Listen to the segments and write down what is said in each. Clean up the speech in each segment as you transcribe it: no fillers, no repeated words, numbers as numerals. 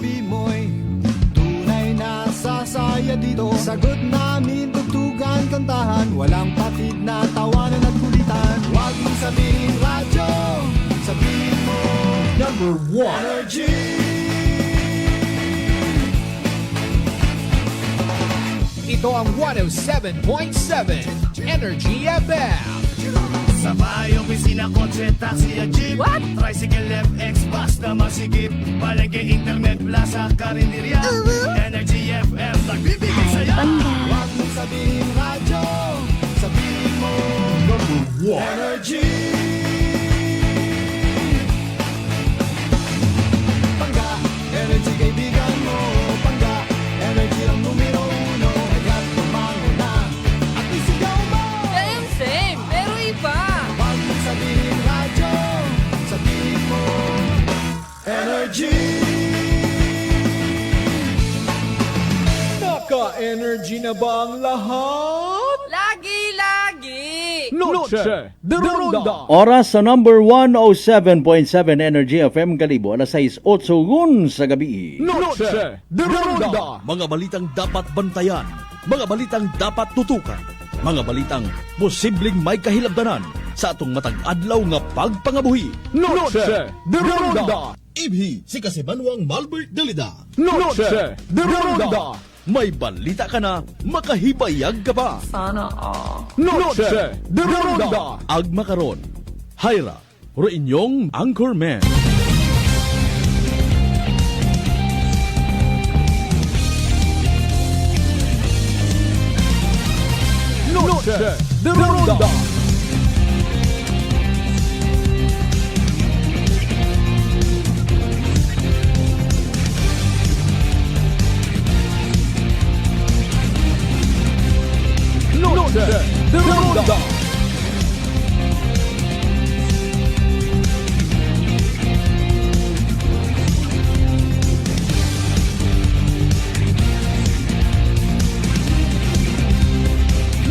gabi mo'y tunay na sasaya dito. Sagot namin, tugtugan, kantahan, walang patid na tawanan at kulitan. Huwag mong sabihin radyo, sabihin mo number one energy. Ito ang 107.7 Energy FM. Sa bahay, opisina, kotse, taxi at jeep. What? Tricycle, FX, bus na masigip. Palengke, internet, plaza, karinderya. Energy FM, nagbibigay saya. Huwag mong sabihin radyo, sabihin mo number one energy. Pangga, energy kaibigan mo. Pangga, energy ang numero uno. Kaya't tumango na at isigaw mo. Same, pero iba. Huwag mong sabihin radyo, sabihin mo energy. Naka-energy na ba ang lahat? Lagi. Noche de Ronda. Oras sa number 107.7 Energy FM Kalibo, alas 6:08 sa gabi. Noche de Ronda. Mga balitang dapat bantayan, mga balitang dapat tutukan, mga balitang posibleng may kahilabdanan sa atong matag adlaw nga pagpangabuhi. Noche de Ronda. Ibhi si Kasibanwang Malbert Dalida. Noche de Ronda. May balita ka na, makahibayag ka pa. Sana all. Noche de Ronda. Agma karon, Hyra, ro inyong Anchorman. Noche de Ronda. Noche de Ronda.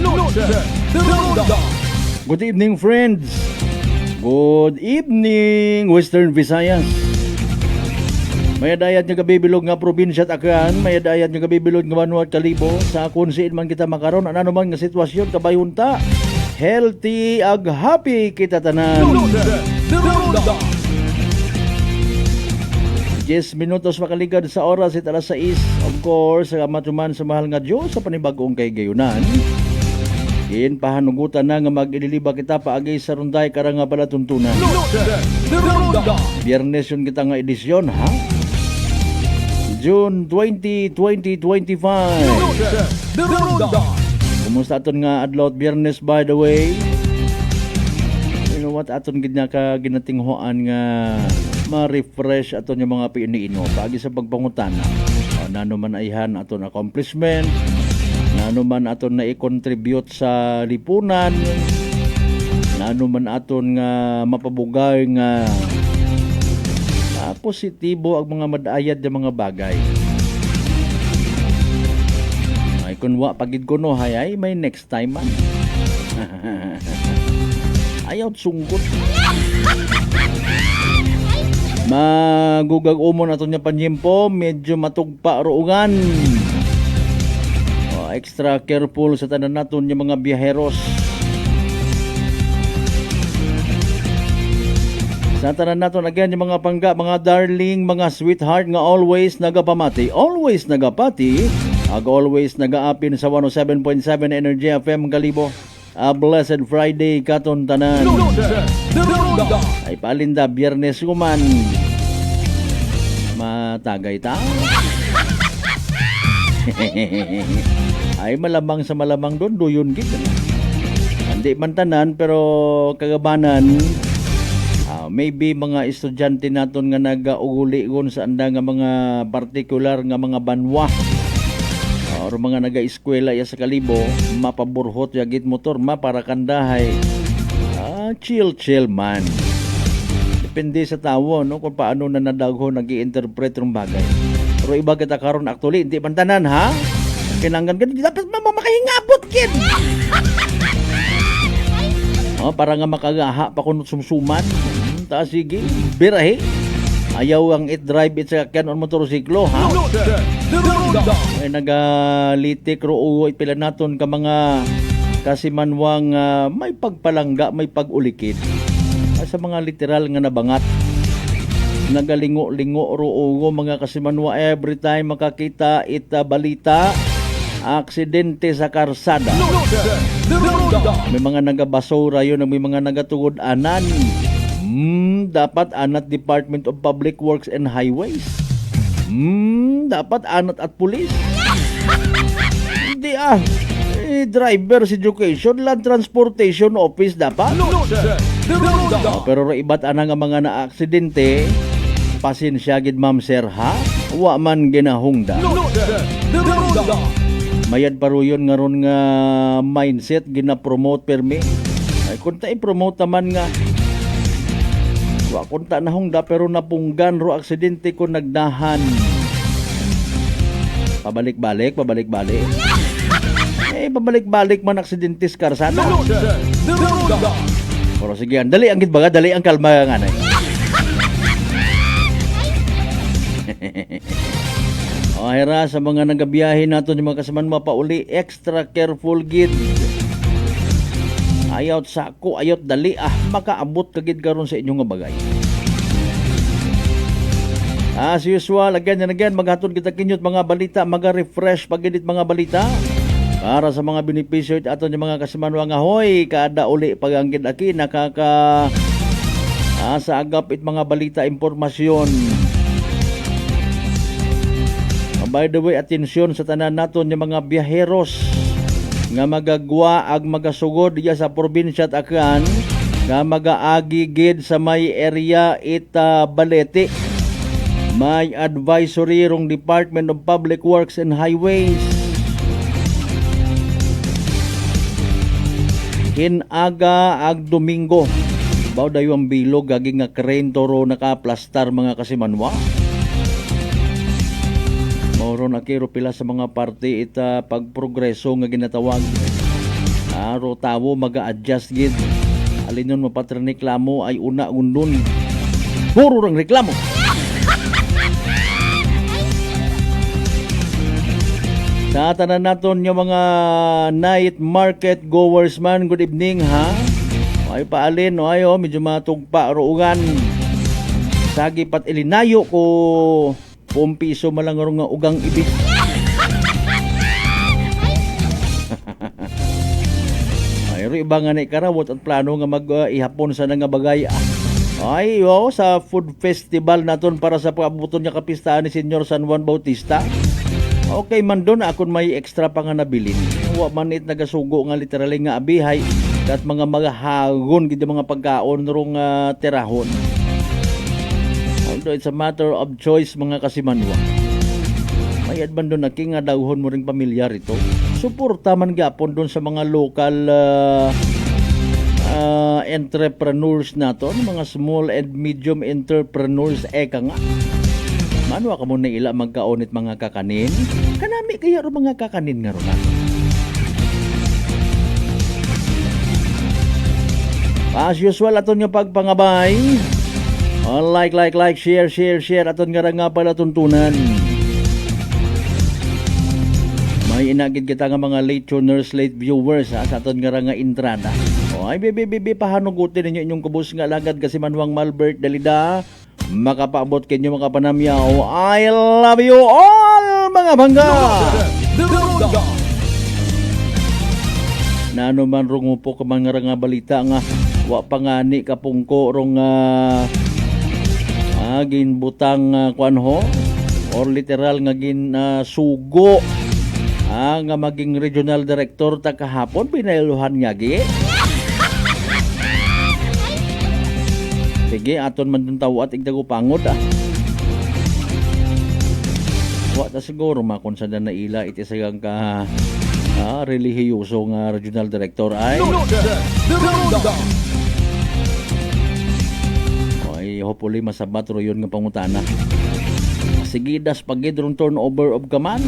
Noche de Ronda. Good evening, friends. Good evening, Western Visayas. May dayat nga kabibilog nga probinsya at akan, may dayat nga kabibilog nga Banwa at Kalibo, sa kung siin man kita makaron, ano man nga sitwasyon, kabayunta, healthy ag happy kita tanan. Noche de Ronda. 10 minutos makaligad sa oras at alas 6. Of course, sa matuman sa mahal nga Diyos sa panibagong kay gayunan. Pahanugutan na nga mag-ililiba kita paagay sa runday karang nga pala tuntunan. Noche de Ronda. Biyernes yun kita nga edisyon, ha? June 20, 2025. Noche de Ronda. Kumusta aton nga adlaw at Biyernes, by the way? You know what, aton gid nga ka ginatinghoan nga ma-refresh aton yung mga piiniino pagi sa pagpangutana. Nano man ayhan aton accomplishment, nano man aton na i-contribute sa lipunan, nano man aton nga mapabugay nga positibo ang mga madayad ng mga bagay. Ay kunwa pagid ko no hayay may next time man. Ayaw sungkot. Magugag umon ato niya panyempo, medyo matugpa roongan. Extra careful sa tanan naton yung mga biyaheros. Sa tanan naton again yung mga pangga, mga darling, mga sweetheart nga always nagapamati. Always nagapati, ag always nagaapin sa 107.7 Energy FM Kalibo. A blessed Friday katon tanan. Noche de Ronda. Ay palinda Biyernes kuman. Matagay ta. Ay malamang sa malamang doon duyon gid. Hindi man tanan pero kagabanan. Maybe mga estudyante naton nga nagauguli-gon sa anda nga mga particular nga mga banwa or mga naga-eskwela ya sa Kalibo, mapaburhot ya gid motor para kandahay. Chill man. Depende sa tawo no kung paano na nadagho nag-i-interpret ng bagay. Pero iba kita karon actually hindi man tanan ha. Kinanggan ka dapat makahingabot kid. Para nga makagaha pa kuno sumsuman. Ta sige, birahe. Ayaw ang it drive it sa sakyan on motorsiklo, ha? Luce de Ronda. Ay nagalitik ro pila naton ka mga kasimanwang may pagpalangga, may pagulikid. Sa mga literal nga nabangat. Nagalingo-lingo ro mga kasimanwa every time makakita ita balita aksidente sa karsada. Luce de Ronda. May mga nagabasura yun, may mga nagatugod anan. Dapat anat Department of Public Works and Highways. Dapat anat at pulis. Hindi driver's education, land transportation office dapat. Luce de Ronda. Pero iba't ana nga mga na-aksidente, pasensya gid ma'am sir ha, wa man ginahungda. Luce de Ronda. Mayad paruyon nga ron nga mindset gina-promote permi. Ay kung ta i-promote naman nga wa kunta na hungda pero napunggan ro aksidente ko nagdahan. Pabalik-balik. Pabalik-balik man aksidente sa karsada. Luce de Ronda. Pero sige, dali ang gitbaga, dali ang kalma nga na. Hira sa mga nagabiyahe nato yung mga kasaman mapauli, extra careful gid. Ayot sako, ayot dali makaabot kagid karon sa inyong nga bagay. As usual, again and again, maghatod kita kinyot mga balita, maga-refresh pagidit mga balita. Para sa mga benepisyo ato yung mga kasimanwa nga hoy, kada uli paganggid aki nakaka sa agap it mga balita impormasyon. By the way, atensyon sa tanan naton yung mga biyaheros nga magagwa ag magasugod diya sa probinsya at Aklan nga magaagi gid sa may area ita Balete. May advisory rong Department of Public Works and Highways. Hinaga ag Domingo. Baw dayo ang bilog gaging nga crane toro nakaplastar mga kasimanwa. Mauron akiro pila sa mga parte ita pagprogreso nga ginatawag. Aro tawo maga-adjust gid. Alinon mapatreklamo ay una undon. Puro rang reklamo. Sa tanan naton yung mga night market goers man, good evening ha. Ay paalin o ayo medyo matugpa roongan. Sagi pat ilinayo ko piso malang nga ugang ibig. Ay ro iba nga ni karawot at plano nga mag-ihapon sa nga bagay. Ay sa food festival naton para sa paabuton niya kapistahan ni Senyor San Juan Bautista. Okay man doon akon may extra pa nga nabilin. Wa man it nagasugo nga literally nga abihay kat mga magahagon gid mga pagkaon rong terahon. Although it's a matter of choice mga kasimanwa. May adban doon nga dawhon mo ring pamilyar ito. Suporta man gyapon doon sa mga local entrepreneurs naton, mga small and medium entrepreneurs eka nga. Manwa ka mo na ila magkaonit mga kakanin? Kanami kaya ro mga kakanin nga ro na. As usual aton nga pagpangabay. Like, share aton nga pala tuntunan. May inagid kita nga mga late tuners, late viewers sa aton nga entrada. Ay bibi pahanugutin ninyo inyong kubos nga lagad kasi manwang Malbert Dalida. Makapaabot kinyo mga panamyaw. I love you all mga bangga. De Ronda. Nano man rungupo ka mga nga balita nga wa pangani kapungko rong ginbutang kuanho or literal nga sugo nga maging regional director ta kahapon pinailuhan nga gi. Sige, aton man dun tawo at igdago pangod Wa ta siguro makonsada na ila iti sagang ka relihiyoso nga regional director ay. Luce de Ronda. Ay, hopefully masabat ro yun nga pangutana. Sige, das pagidron turnover of command.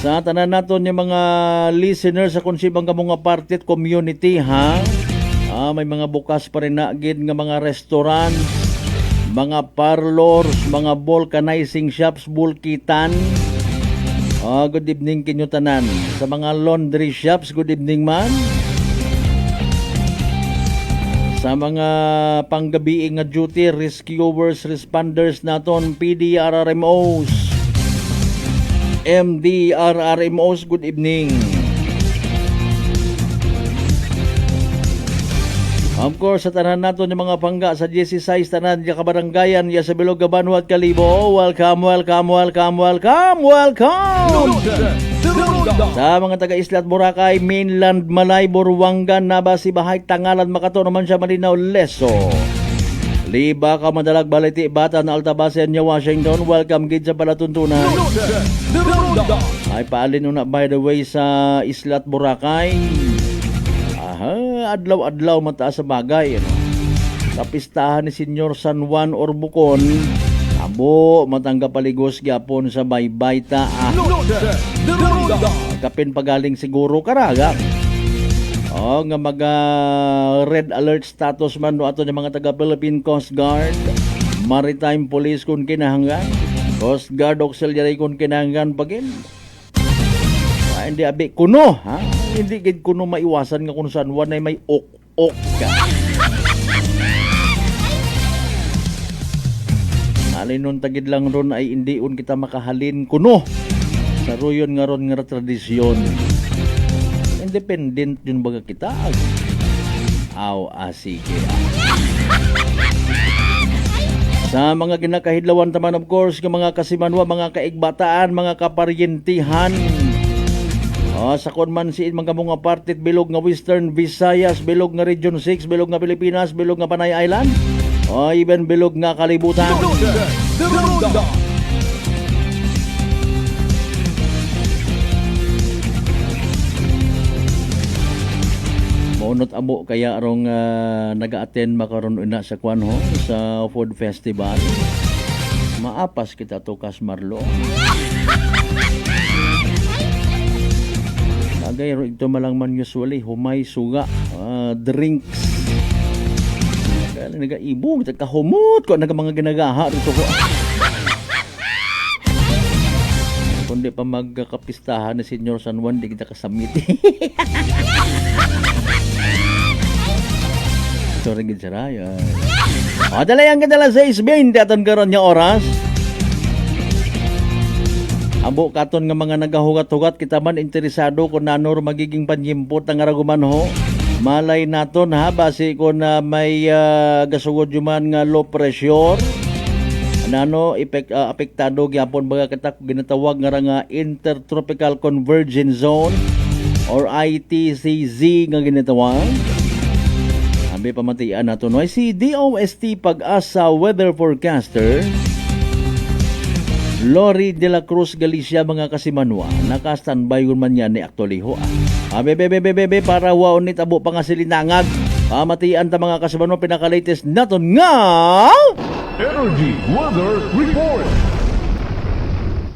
Sa tanan naton yung mga listeners sa konsibang kamong aparted community ha. May mga bukas pa rin na gid nga mga restaurant, mga parlors, mga vulcanizing shops, bulkitan. Good evening kinyo tanan. Sa mga laundry shops, good evening man. Sa mga panggabi nga duty, rescuers, responders naton, PDRRMOs, MDRRMOs, good evening. Of course, sa tanan nato ng mga pangga sa 16 tanan ya kabaranggayan ya sa Bilog Gabanwa at Kalibo. Welcome. Sa mga taga-Isla at Boracay, Mainland, Malay, Buruangan, Nabasi, Bahay, Tangalan, Makato naman siya, Malinaw, Leso. Liba ka madalag baliti bata na Altabasen niya Washington. Welcome gid sa palatuntunan. Ay paalin una by the way sa Isla at Boracay. Adlaw-adlaw mataas sa bagay. Kapistahan ni Senyor San Juan or Bukon. Abo, matangga paligos gyapon sa Baybayta. Kapin pagaling siguro karaga. Nga red alert status man no ato ng mga taga Philippine Coast Guard, Maritime Police kun kinahanglan, Coast Guard Auxiliary kun kinahanglan pagin. Hindi abi kuno, ha? Hindi gid kuno maiwasan nga kung saan wanay may ok ka. Alinon tagid lang ron ay indiun kita makahalin kuno. Sa ruyon nga ron nga tradisyon. Independent yun baga kita. Sige. Sa mga ginakahidlawan taman of course, ng mga kasimanwa, mga kaigbataan, mga kaparyentihan. Sa konman siin mga mga partit bilog nga Western Visayas, bilog nga Region 6, bilog nga Pilipinas, bilog nga Panay Island. Even bilog nga kalibutan. Maunot amo kaya arong naga-attend makaron una sa kwanho sa food festival. Maapas kita to Kasmarlo. Agay ro ito malang man usually humay suga, drinks. Kaya nagaibog kahumot ko naga mga ginagaha rito ko. Kundi pa magkapistahan ni Senyor San Juan di kita kasamit. Sorry gid saraya. Dalayang kadala 6:20 aton karon nga oras. Abo katon nga mga nagahugat-hugat kita man interesado kung nanor magiging panyimpot ang araguman ho. Malay naton ha base ko na may gasugod yuman nga low pressure. Nano apektado gyapon baga katak ginatawag nga Intertropical Convergence Zone or ITCZ nga ginatawag. Ambi pamatian naton no si DOST Pag-asa weather forecaster Lori de la Cruz Galicia mga kasimanwa. Naka-standby yun man yan ni Aktualiho. Bebe para waon ni tabo pangasilinangag. Pamatian ta mga kasimanwa pinaka-latest naton nga Energy Weather Report.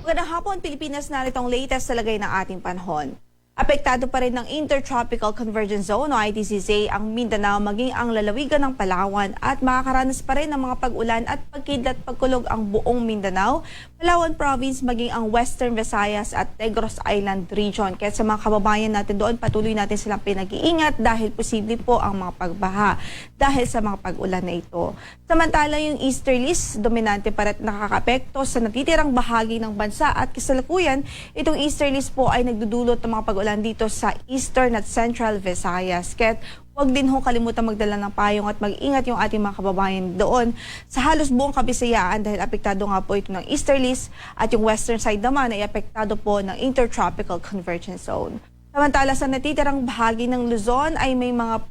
Magandang hapon, Pilipinas, narito ang latest sa lagay ng ating panahon. Apektado pa rin ng Intertropical Convergence Zone o ITCZ ang Mindanao maging ang lalawigan ng Palawan at makakaranas pa rin ng mga pag-ulan at pagkidlat pagkulog ang buong Mindanao, Palawan Province maging ang Western Visayas at Negros Island Region. Kaya sa mga kababayan natin doon, patuloy natin silang pinag-iingat dahil posible po ang mga pagbaha dahil sa mga pag-ulan na ito. Samantala yung easterlies, dominante pa rin nakakapekto sa natitirang bahagi ng bansa at kasalukuyan, itong easterlies po ay nagdudulot ng mga pag-ulan dito sa Eastern at Central Visayas. Kaya huwag din ho kalimutan magdala ng payong at mag-ingat yung ating mga kababayan doon sa halos buong Kabisayaan dahil apektado nga po ito ng easterlies at yung western side naman ay apektado po ng Intertropical Convergence Zone. Samantala sa natitirang bahagi ng Luzon ay may mga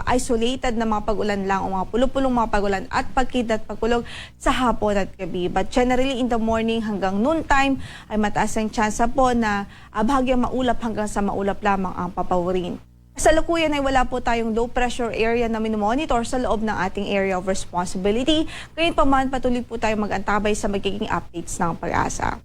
isolated na mga pag-ulan lang o mga pulupulong mga pag-ulan at pagkidlat pagkulog sa hapon at gabi. But generally in the morning hanggang noon time ay mataas ang tsansa po na bahagyang maulap hanggang sa maulap lamang ang papawirin. Sa lukuyan ay wala po tayong low pressure area na minomonitor sa loob ng ating area of responsibility. Ngayon pa man patuloy po tayong mag-antabay sa magiging updates ng Pag-asa.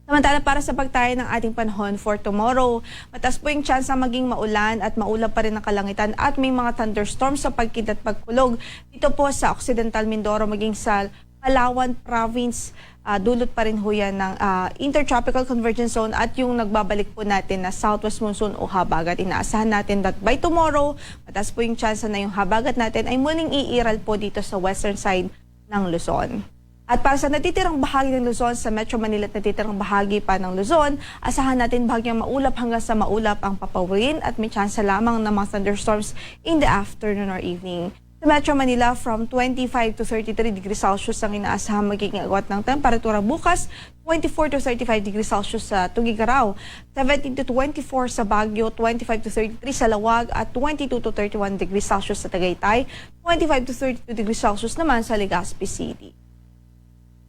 Samantala para sa pagtayo ng ating panahon for tomorrow, mataas po yung chance na maging maulan at maulap pa rin ang kalangitan at may mga thunderstorms sa pagkid at pagkulog. Dito po sa Occidental Mindoro maging sa Palawan Province, dulot pa rin ho yan ng Intertropical Convergence Zone at yung nagbabalik po natin na Southwest Monsoon o habagat. Inaasahan natin that by tomorrow, mataas po yung chance na yung habagat natin ay muling iiral po dito sa western side ng Luzon. At para sa natitirang bahagi ng Luzon, sa Metro Manila at natitirang bahagi pa ng Luzon, asahan natin bahagyang maulap hanggang sa maulap ang papawirin at may chance lamang ng mga thunderstorms in the afternoon or evening. Sa Metro Manila, from 25 to 33 degrees Celsius ang inaasahan magiging agwat ng temperatura bukas, 24 to 35 degrees Celsius sa Tugigaraw, 17 to 24 sa Baguio, 25 to 33 sa Lawag at 22 to 31 degrees Celsius sa Tagaytay, 25 to 32 degrees Celsius naman sa Legazpi City.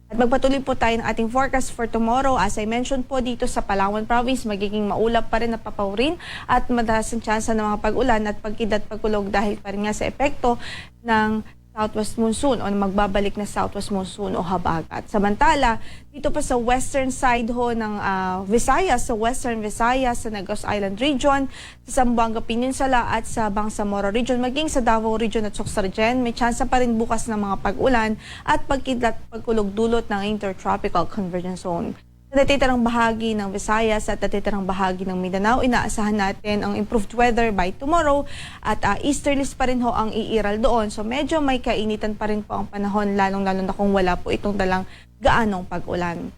At magpatuloy po tayo ng ating forecast for tomorrow. As I mentioned po dito sa Palawan Province, magiging maulap pa rin na papawirin at madalas ang tsansa ng mga pag-ulan at pagkid at pagkulog dahil pa rin nga sa epekto ng Southwest Monsoon o magbabalik na Southwest Monsoon o habagat. Samantala, dito pa sa western side ho ng Visayas, sa Western Visayas, sa Negros Island Region, sa Zamboanga Peninsula at sa Bangsamoro Region, maging sa Davao Region at Sorsogon, may tsansa pa rin bukas ng mga pag-ulan at pagkid at pagkulog dulot ng Intertropical Convergence Zone. Sa natitirang bahagi ng Visayas at natitirang bahagi ng Mindanao, inaasahan natin ang improved weather by tomorrow at easterlies pa rin ho ang iiral doon. So medyo may kainitan pa rin po ang panahon, lalong-lalo na kung wala po itong dalang gaanong pag-ulan.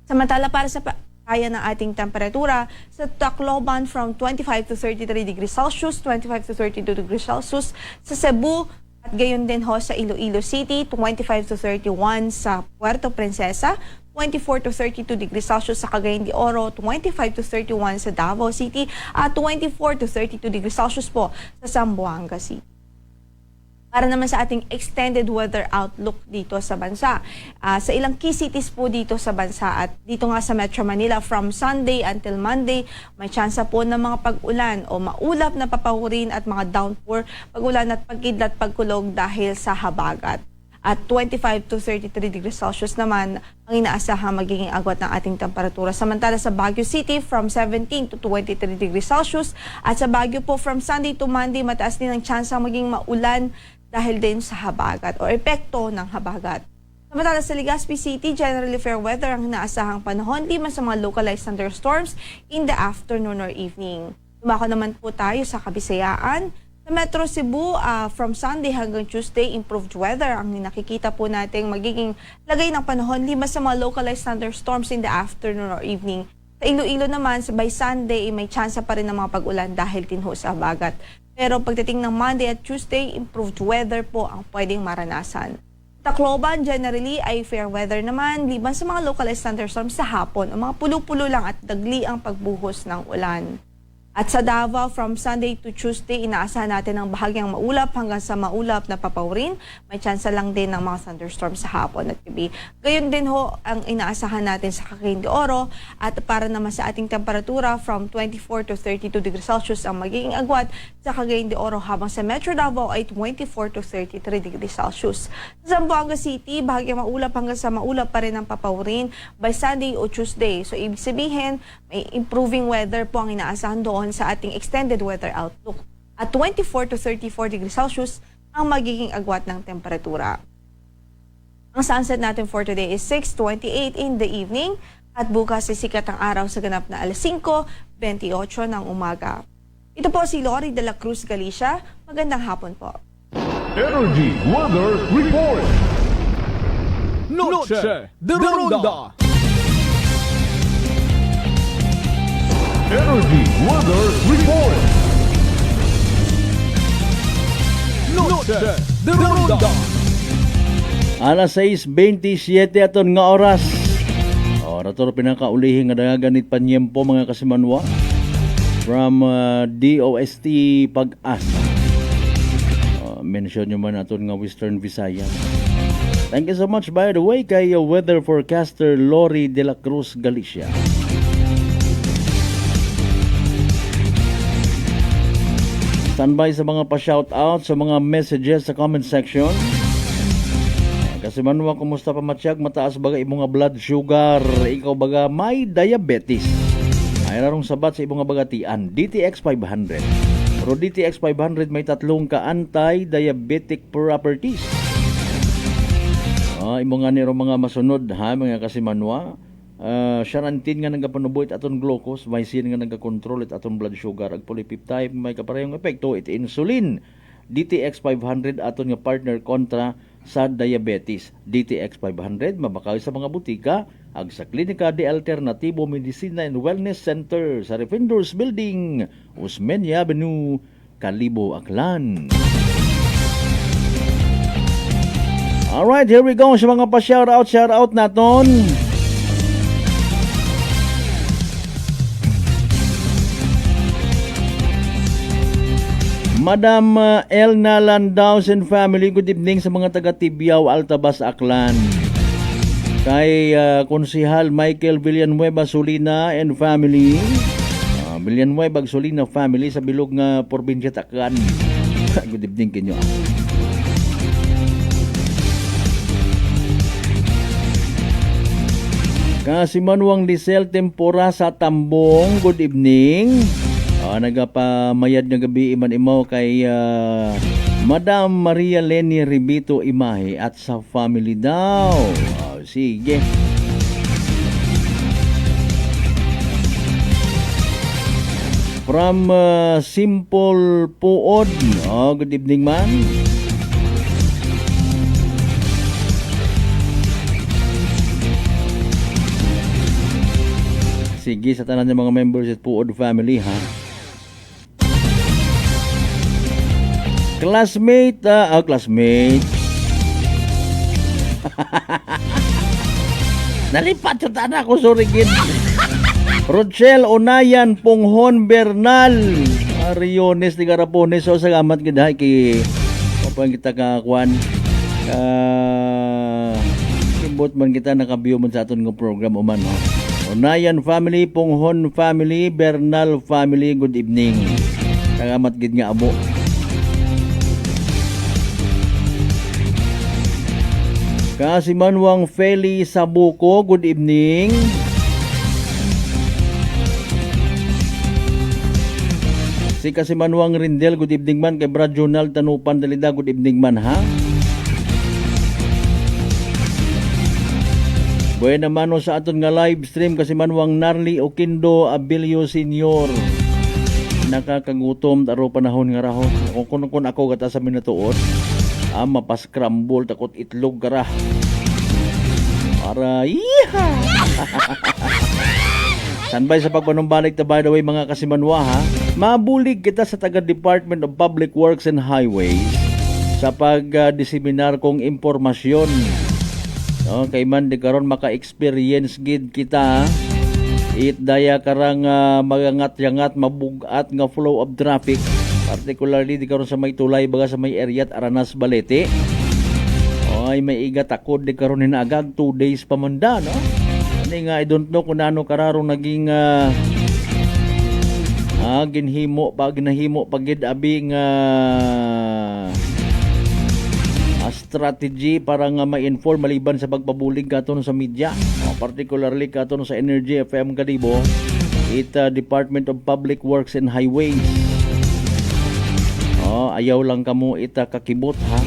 Samantala para sa kaya ng ating temperatura, sa Tacloban from 25 to 33 degrees Celsius, 25 to 32 degrees Celsius, sa Cebu, at gayon din ho sa Iloilo City, 25 to 31 sa Puerto Princesa, 24 to 32 degrees Celsius sa Cagayan de Oro, 25 to 31 sa Davao City, at 24 to 32 degrees Celsius po sa Zamboanga City. Para naman sa ating extended weather outlook dito sa bansa, sa ilang key cities po dito sa bansa at dito nga sa Metro Manila, from Sunday until Monday, may tsansa po ng mga pag-ulan o maulap na papawirin at mga downpour, pag-ulan at pagkidlat pagkulog dahil sa habagat. At 25 to 33 degrees Celsius naman ang inaasahang magiging agwat ng ating temperatura. Samantala sa Baguio City, from 17 to 23 degrees Celsius. At sa Baguio po, from Sunday to Monday, mataas din ang tsansa maging maulan dahil din sa habagat o epekto ng habagat. Samantala sa Legazpi City, generally fair weather ang inaasahang panahon, di man sa mga localized thunderstorms in the afternoon or evening. Dumako naman po tayo sa Kabisayaan. Sa Metro Cebu, from Sunday hanggang Tuesday, improved weather ang nakikita po natin magiging lagay ng panahon, lima sa mga localized thunderstorms in the afternoon or evening. Sa Iloilo naman, by Sunday, may tsansa pa rin ng mga pag-ulan dahil din ho sa habagat. Pero pagdating ng Monday at Tuesday, improved weather po ang pwedeng maranasan. Tacloban, generally ay fair weather naman, liban sa mga localized thunderstorms sa hapon, o mga pulo-pulo lang at dagli ang pagbuhos ng ulan. At sa Davao, from Sunday to Tuesday, inaasahan natin ang bahagyang maulap hanggang sa maulap na papawirin. May tsansa lang din ng mga thunderstorms sa hapon at gabi. Gayon din ho ang inaasahan natin sa Cagayan de Oro. At para naman sa ating temperatura, from 24 to 32 degrees Celsius ang magiging agwat sa Cagayan de Oro, habang sa Metro Davao ay 24 to 33 degrees Celsius. Sa Zamboanga City, bahagyang maulap hanggang sa maulap pa rin ang papawirin by Sunday o Tuesday. So ibig sabihin, may improving weather po ang inaasahan doon sa ating extended weather outlook. At 24 to 34 degrees Celsius ang magiging agwat ng temperatura. Ang sunset natin for today is 6:28 in the evening at bukas sisikat ang araw sa ganap na alas 5:28 ng umaga. Ito po si Lori de la Cruz Galicia. Magandang hapon po. Energy Weather Report. Noche de Ronda. Energy Weather Report. Noche de Ronda. Alas 6:27 aton nga oras. Ora to pinakaulihin nga ganit panyempo mga kasimanwa from DOST Pag-asa. Mention nyo man aton nga Western Visayas. Thank you so much by the way kay weather forecaster Lori de la Cruz Galicia. Standby sa mga pa-shoutout sa mga messages sa comment section. Kasi manwa, kumusta pa matsyag? Mataas baga imong nga blood sugar. Ikaw baga may diabetes. Ay larong sabat sa imong nga bagatian. DTX 500. Pero DTX 500 may tatlong ka anti-diabetic properties. Imo nga niro mga masunod ha, mga kasimanwa. Sharantin nga nagapanuboy it aton glucose, may sin nga nagakontrol it aton blood sugar, ag polypeptide may kaparehong epekto it insulin. DTX 500 aton nga partner kontra sa diabetes. DTX 500 mabakaw sa mga butika ag sa Klinika de Alternativo Medicina and Wellness Center sa Refinders Building, Osmeña Avenue, Kalibo, Aklan. Alright, here we go sa mga pa-shoutout naton. Madam Elna Landaus and family, good evening sa mga taga Tibiao, Altabas, Aklan. Kay Konsihal Michael Villanueva Solina and family. Villanueva Solina family sa bilog nga probinsya Taklan. Good evening kinyo. Kasi Manuang Lisel Tempora sa Tambong, good evening. Nagapamayad nga gabi iman imaw kay Madam Maria Leni Ribito Imahe at sa family daw. Sige. From Simple Puod. Good evening man. Sige sa tanan ng mga members at Puod family ha. Classmate, classmate. Nalipat sa tanan ko, sorry gid. Rochelle Onayan Ponghon Bernal. Ariones ni Garapones. So salamat gid ha kay papang kita kakuan. Kimbot man kita nakabiyo man sa aton nga program uman no. Onayan family, Ponghon family, Bernal family, good evening. Salamat gid nga abo. Kasi Manuang Feli Sabuko, good evening. Si kasi Manuang Rindel, good evening man. Kay Brad Jonal Tanupan Dalida, good evening man ha. Buena mano sa aton nga live stream kasi Manuang Narli Oquindo Abilio Senior. Nakakagutom taro panahon nga raho. Kung ako gata sa minatuod. Mapas-scramble takot itlog gara. Para iha. Standby sa pagpanumbalik ta by the way mga kasimanwa ha. Mabulig kita sa taga Department of Public Works and Highways sa pag-diseminar kong impormasyon. Kay man di karon maka-experience gid kita. It daya karang magangat-yangat mabugat nga flow of traffic. Particularly di karon sa may tulay baga sa may area at Aranas Balete. Ay may iga takod di karon hinaagag 2 days pa man da no. Ani nga I don't know kung ano kararong naging ginahimo pagid abi nga strategy para nga ma-inform maliban sa pagpabulig katon sa media. Particularly katon sa Energy FM Kalibo. Department of Public Works and Highways. Ayaw lang kamo ita kakibot ha.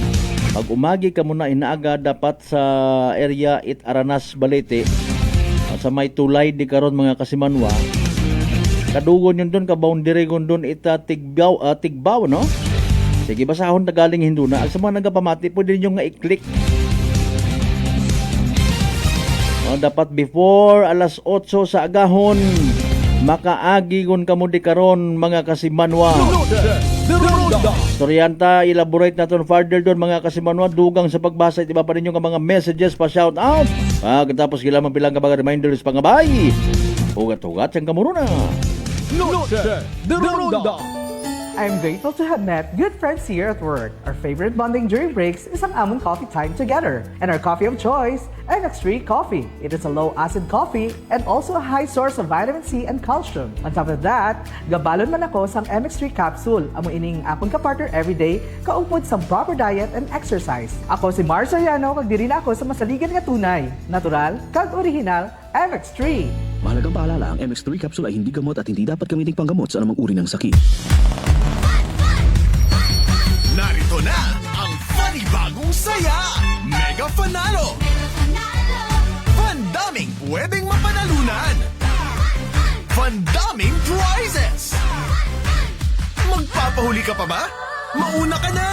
Pag umagi ka muna inaaga dapat sa area it Aranas Balete sa may tulay di karon mga kasimanwa. Kadugon yun doon, ka-boundary yun doon ita Tigbaw no? Sige basahon na galing Hinduna. Sa mga nagapamati pwede nyo nga i-click. Dapat before alas 8 sa agahon makaagi gon kamo di karon mga kasimanwa. Storyanta, elaborate naton further doon mga kasimanwa. Dugang sa pagbasa, iba pa rin yung mga messages pa shout out. Pagkatapos kila mapilang ka mga reminders pangabay. Hugat-hugat siyang kamuro na. I'm grateful to have met good friends here at work. Our favorite bonding during breaks is ang among coffee time together. And our coffee of choice, MX3 Coffee. It is a low-acid coffee and also a high source of vitamin C and calcium. On top of that, gabalon man ako sang MX3 capsule. Amo ining akong kapartner everyday, kaupod sa proper diet and exercise. Ako si Mars Ariano, kagdiri na ako sa masaligan nga tunay, natural, kag original, MX3. Mahalagang paalala, ang MX3 capsule ay hindi gamot at hindi dapat gamitin panggamot sa anumang uri ng sakit. Narito na ang funny bagong saya, Mega Fanalo! Pandaming pwedeng mapanalunan! Pandaming prizes! Magpapahuli ka pa ba? Mauna ka na!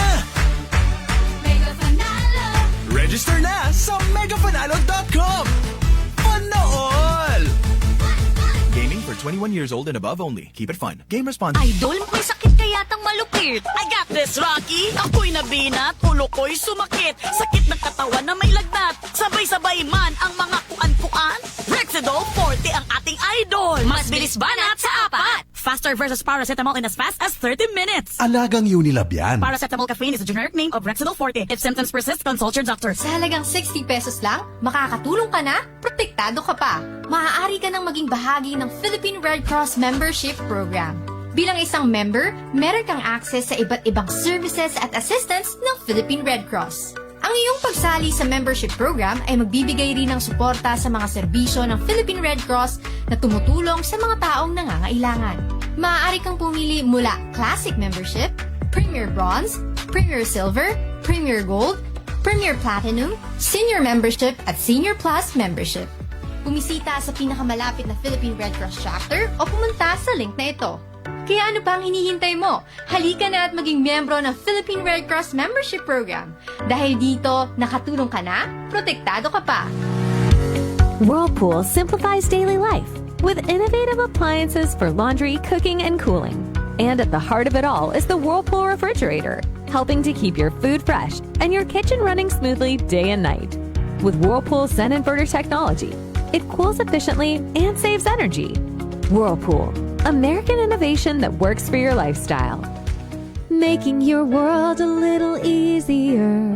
Register na sa megafanalo.com! Panool! Gaming for 21 years old and above only. Keep it fun. Game responsibly. Idol, may sakit kaya tang malupit. I got this, Rocky. Ako'y nabinat, ulo ko'y sumakit. Sakit ng katawan na may lagnat. Sabay-sabay man ang mga kuan-kuan. Rexidol Forte ang ating idol. Mas bilis banat sa apat. Faster versus paracetamol in as fast as 30 minutes. Alagang Unilab yan. Paracetamol caffeine is a generic name of Rexidol Forte. If symptoms persist, consult your doctor. Sa halagang 60 pesos lang, makakatulong ka na, protektado ka pa. Maaari ka nang maging bahagi ng Philippine Red Cross Membership Program. Bilang isang member, meron kang access sa iba't ibang services at assistance ng Philippine Red Cross. Ang iyong pagsali sa membership program ay magbibigay rin ng suporta sa mga serbisyo ng Philippine Red Cross na tumutulong sa mga taong nangangailangan. Maaari kang pumili mula Classic Membership, Premier Bronze, Premier Silver, Premier Gold, Premier Platinum, Senior Membership at Senior Plus Membership. Bumisita sa pinakamalapit na Philippine Red Cross chapter o pumunta sa link na ito. Kaya ano pang hinihintay mo? Halika na at maging miyembro ng Philippine Red Cross Membership Program. Dahil dito, nakatulong ka na, protektado ka pa. Whirlpool simplifies daily life with innovative appliances for laundry, cooking, and cooling. And at the heart of it all is the Whirlpool refrigerator, helping to keep your food fresh and your kitchen running smoothly day and night. With Whirlpool Sun Inverter technology, it cools efficiently and saves energy. Whirlpool, American innovation that works for your lifestyle. Making your world a little easier.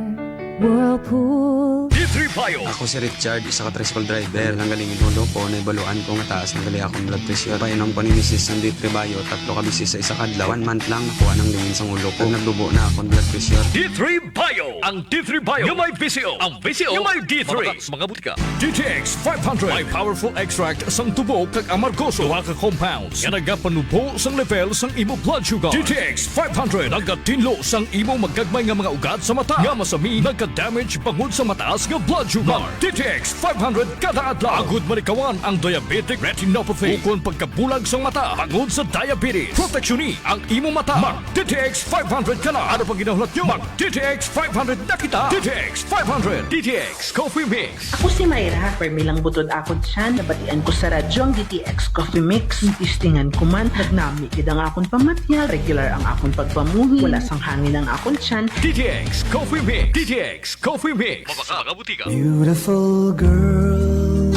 Whirlpool. D3 Bio. Ako si Richard, isa ka tricycle driver. Nanggaling inulo ko, naibaluan ko nga taas ng gali akong blood pressure. Painom ko ni Mrs. ng D3 Bio, 3 ka bisis sa isa kadlaw. 1 month lang nakuha ng lingin sa ulo ko. Nagdubo na akong blood pressure. D3 Bio. Ang D3 Bio yung may VCO. Ang VCO yung may D3. Mga butika. DTX 500. May powerful extract sang tubo kag amargoso. Duha ka compounds. Nga nagapanubo sang level sang imo blood sugar. DTX 500. Nagatinlo sang imo magagmay nga mga ugat sa mata. Nga masami nagka-damage bangod sa mataas nga blood sugar. DTX 500 kada adlaw. Agud manikawan ang diabetic retinopathy. Ukon pagkabulag sang mata bangod sa diabetes. Proteksyon ni ang imo mata. Mag DTX 500 kana. Ano pang ginahulat nyo? Mag DTX 500 na kita. DTX 500. DTX Coffee Mix. Ako si Mayra. Permilang butod ako dyan. Nabatian ko sa radyo ang DTX Coffee Mix. Tistingan ko man. Nagnami kid ang akong pamatyal. Regular ang akong pagpamuhi. Wala sang hangin ang akong tiyan. DTX Coffee Mix. DTX Coffee Mix. Mga butika. Beautiful girl.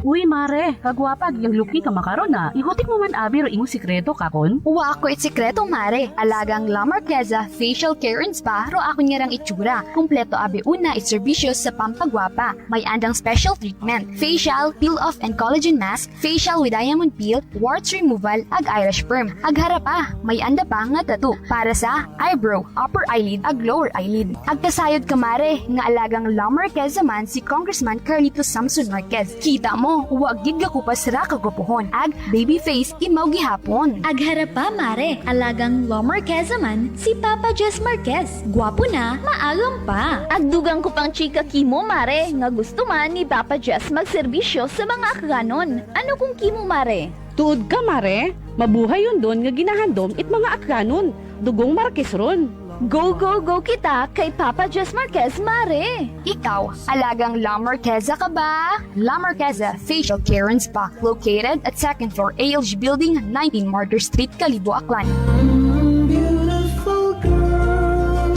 Uy, mare, kagwapag, yung luki ka makaron na. Ihutik mo man abi ro imong sikreto kakon. Uwa ako sikreto, mare. Alagang La Marqueza Facial Care and Spa ro ako niyarang itsura. Kompleto abi una iserbisyo sa pampagwapa. May andang special treatment. Facial, peel-off and collagen mask, facial with diamond peel, warts removal, ag eyelash perm. Ag harapa, may anda pa nga tattoo para sa eyebrow, upper eyelid, ag lower eyelid. Ag kasayod ka, mare, nga alagang La Marqueza man si Congressman Carlito Samson Marquez. Kita mo, huwag gid ko pa sira kagupuhon. Ag baby face imaw gihapon. Ag harapa, mare, alagang La Marqueza man si Papa Jess Marquez. Gwapo na, maagam pa. Ag dugang ko pang chika kimo, mare, nga gusto man ni Papa Jess magserbisyo sa mga akganon. Ano kung kimo, mare? Tuod ka, mare. Mabuhay yun doon nga ginahandom it mga akranon. Dugong Marquez ron. Go, go, go kita kay Papa Jess Marquez, mare! Ikaw, alagang La Marqueza ka ba? La Marqueza Facial Care and Spa, located at 2nd floor ALG Building, 19 Martyr Street, Calibo, Aklan. Beautiful girl.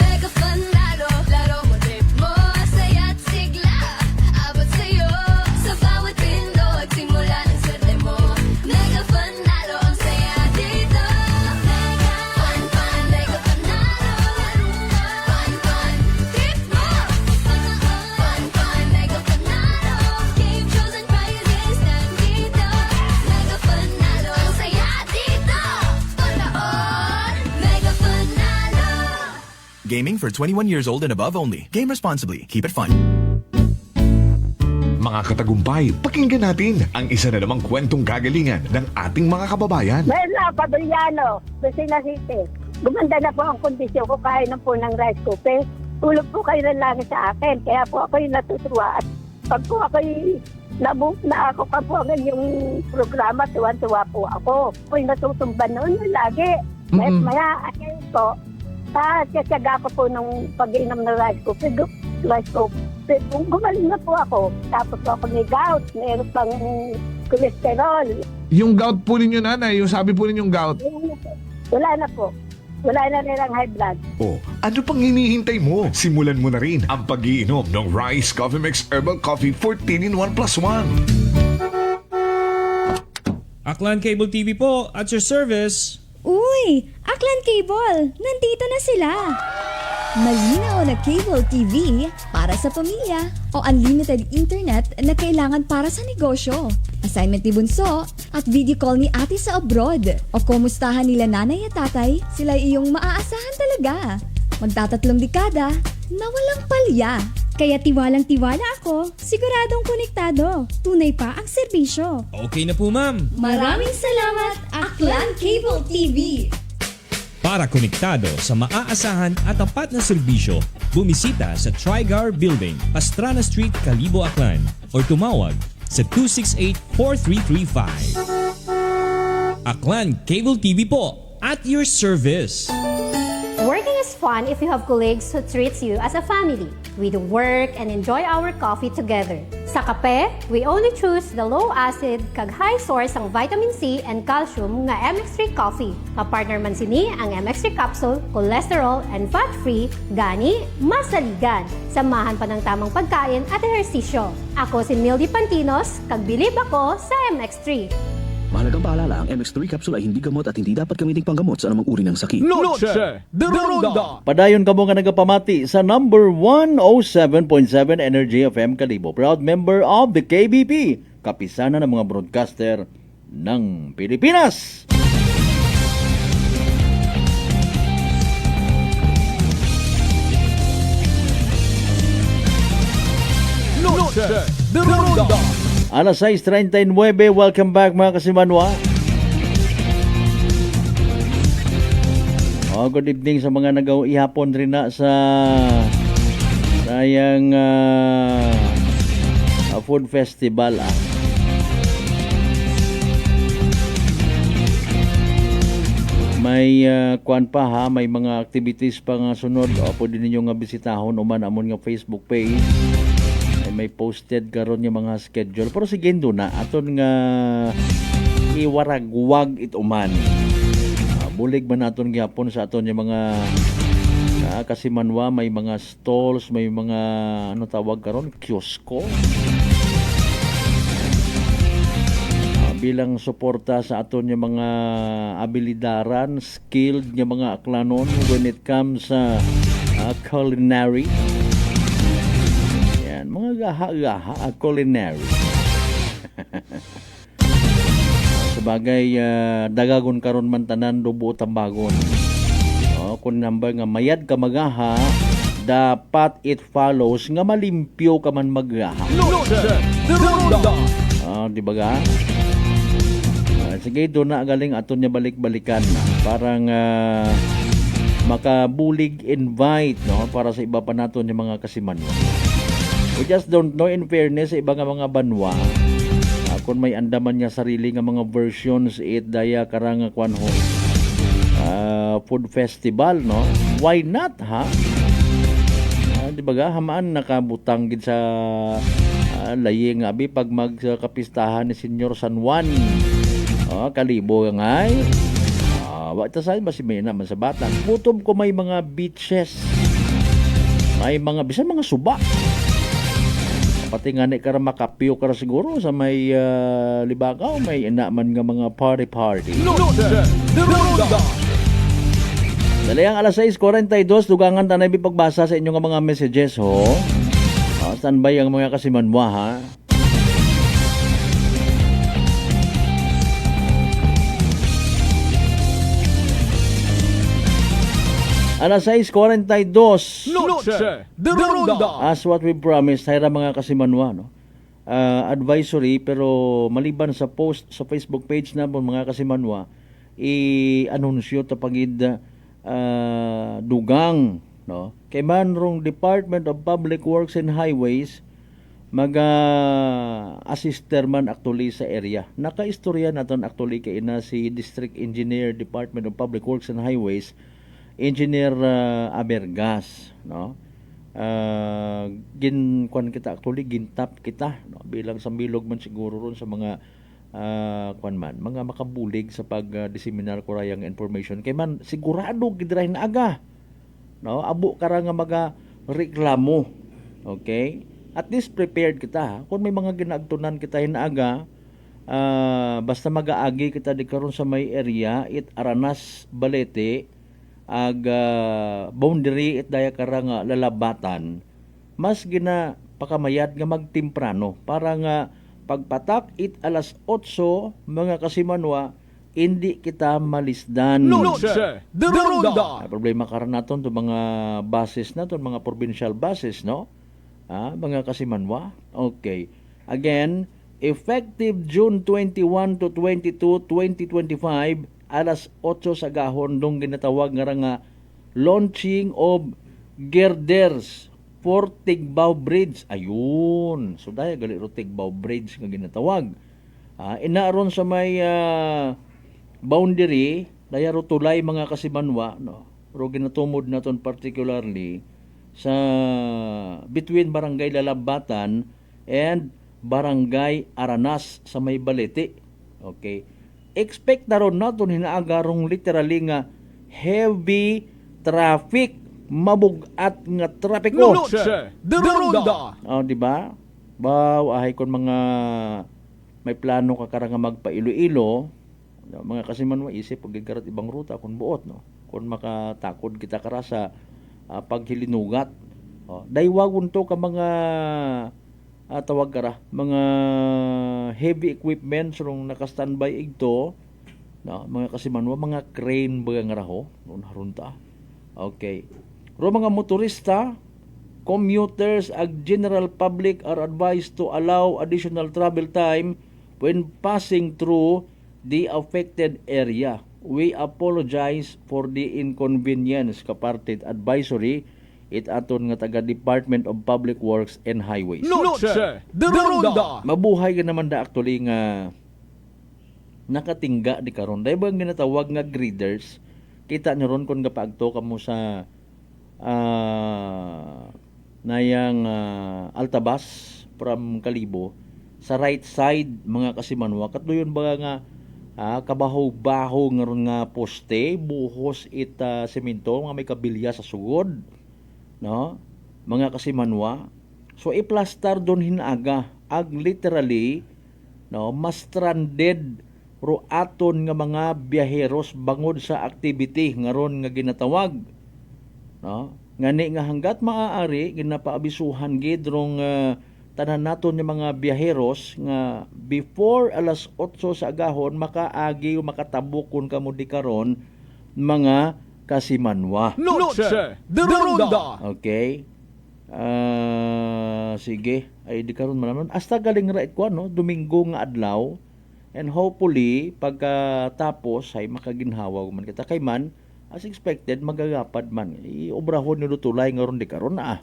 Mega Fanalo, laro mo, trip mo, saya't sigla. Abot sa'yo, sa bawat pindot, simula ng swerte mo. Mega Fanalo, ang saya. Gaming for 21 years old and above only. Game responsibly. Keep it fun. Mga katagumpay, pakinggan natin ang isa na namang kwentong gagalingan ng ating mga kababayan. Mela Padriano, Lucena City. Gumanda na po ang kondisyon ko kahit na po ng rice cooker. Tulog po kayo ng langit sa akin. Kaya po ako yung natutuwa. At pag po ako na-book na ako pa po ang yung programa, tuwan-tuwa po ako. Po yung natutumba noon lagi. Maya, ayun po. Kasyaga ko po nung pag-inom ng rice cooker. Kung gumaling na po ako, tapos po ako may gout, meron pang cholesterol. Yung gout po ninyo, nanay, yung sabi po ninyong gout. Wala na po. Wala na rin ang high blood. Oh, ano pang hinihintay mo? Simulan mo na rin ang pag-iinom ng Rice Coffee Mix Herbal Coffee 14-in-1+1. Aklan Cable TV po, at your service. Uy! Aklan Cable! Nandito na sila! Malinaw na cable TV para sa pamilya o unlimited internet na kailangan para sa negosyo. Assignment ni Bunso at video call ni ate sa abroad. O kumustahan nila nanay at tatay, sila iyong maaasahan talaga. Magtatatlong dekada na walang palya. Kaya tiwalang-tiwala ako, siguradong konektado. Tunay pa ang serbisyo. Okay na po, ma'am. Maraming salamat, Aklan Cable TV! Para konektado sa maaasahan at tapat na serbisyo, bumisita sa Trigar Building, Pastrana Street, Calibo, Aklan o tumawag sa 268-4335. Aklan Cable TV po, at your service. Working is fun if you have colleagues who treats you as a family. We do work and enjoy our coffee together. Sa kape, we only choose the low-acid kag high source ang vitamin C and calcium nga MX3 coffee. Kapartner man sini ang MX3 capsule, cholesterol and fat-free, gani, masaligan. Samahan pa ng tamang pagkain at ehersisyo. Ako si Mildy Pantinos, kag bilib ako sa MX3. Mahalagang paalala, ang MX3 capsule ay hindi gamot at hindi dapat gamiting panggamot sa anumang uri ng sakit. Noche de Ronda. Padayon kamo nga nagapamati sa number 107.7 Energy FM Calibo. Proud member of the KBP, kapisanan ng mga broadcaster ng Pilipinas. Noche de Ronda. Alas 6:39, welcome back mga kasimanwa. Good evening sa mga nagaw ihapon rin na sa sayang food festival. May kuan pa ha, may mga activities pa nga sunod. Pwede ninyo nga bisitahon uman amon nga Facebook page. May posted karon yung mga schedule, pero sige do na aton nga iwaragwag ituman. Bulig man naton gyapon sa aton yung mga kasimanwa, may mga stalls, may mga ano tawag karon, kiosko. Bilang suporta sa aton yung mga abilidaran, skilled yung mga aklanon when it comes sa culinary. Mga gaha-gaha culinary. Sabagay dagagon karon man tanan dubo tambagon. Kung number nga mayad ka magaha, dapat it follows nga malimpyo ka man magaha. Di ba ga? Sige do na galing aton nya balik-balikan parang makabulig invite no para sa iba pa naton yung mga kasimanwa. We just don't know, in fairness, sa iba nga mga banwa, kung may andaman niya sarili nga mga versions, daya karang kwan ho, food festival, no? Why not, ha? Di ba ga, hamaan nakabutang gid sa laying abi pag magkapistahan ni Senyor San Juan. Kalibo nga ay. Wata sa ba si Mena man sa batang. Putom ko may mga beaches. May mga, bisan mga suba. Pati nga ni kara makapyo kara siguro sa may Libagaw, may inaman nga mga party. Dalayang alas 6:42, dugangan tanay pagbasa sa inyong mga messages ho. Standby ang mga kasimanwa ha. Alas 6:42. Noche de Ronda. As what we promised, hayra mga kasimanwa, no? Advisory, pero maliban sa post sa Facebook page na mga kasimanwa, i-anunsyo tapagid dugang, no? Kay man rong Department of Public Works and Highways mag-assister man actually sa area. Nakaistorya naton actually kay na si District Engineer, Department of Public Works and Highways, Engineer Abergas, no? Ginkuan kita actually, gintap kita, no? Bilang sa bilog man siguro ron sa mga mga makabulig sa pag-disseminar ko rayang information. Kay man sigurado gidrahin aga, no? Abo kara nga reklamo. Okay? At least prepared kita. Kung may mga ginaagtunan kita hinaaga, basta mag-aagi kita di karon sa may area, it Aranas Balete, boundary it daya karang lalabatan, mas gina pakamayad nga magtimprano para nga pagpatak it alas 8 mga kasimanwa, hindi kita malisdan. Noche de Ronda. Problema karon naton to mga buses naton, mga provincial buses, no? Mga kasimanwa. Okay. Again, effective June 21 to 22, 2025, alas 8 sa gahon dong ginatawag nga launching of girders for Tigbao Bridge. Ayun. So dahil galiro Tigbao Bridge nga ginatawag. Inaaron sa may boundary, dayaro tulay mga kasimanwa, no? Pero ginatumod naton particularly sa between Barangay Lalabatan and Barangay Aranas sa may Balete. Okay. Expect na ron naton hinaagarong literally nga heavy traffic, mabugat nga trapiko. Noche de Ronda. Di ba? Ahay kon mga may plano ka kara nga magpa-Iloilo, mga kasimanwa isip pag karat ibang ruta kung buot, no? Kung makatakod kita kara sa paghilinugat. Daywagon to ka mga tawag kara, mga heavy equipment rong naka-standby igto, no? Mga kasimanwa, mga crane baga nga raho, harunta. Okay. Ro mga motorista, commuters ag general public are advised to allow additional travel time when passing through the affected area. We apologize for the inconvenience, kapartit advisory it aton nga taga Department of Public Works and Highways. Noche de Ronda. Mabuhay ka naman da actually nga nakatingga di karon. Dahil ba ang ginatawag nga griders, kita nyo ron kung gapaagto ka mo sa nayang Altabas from Kalibo, sa right side mga kasimanwa, katuyon ba nga kabaho-baho nga ron nga poste, buhos it semento nga may kabilya sa sugod, no? Mga kasimanwa. So iplastar doon hinaga ag literally, no, mas stranded ro aton nga mga biyaheros bangod sa activity nga ron nga ginatawag, no? Ngani nga hanggat maaari ginapaabisuhan gid rong tanan naton yung mga biyaheros nga before alas 8 sa agahon makaagi o makatabok kun kamo di karon mga kasimanwa. Noche de Ronda. Okay. Sige, ay di karon man hasta galing right ko, no, Domingo nga adlaw, and hopefully pagkatapos ay makaginhawa man kita kay man as expected magagapad man iobrahon ni tulay nga ron di karon na.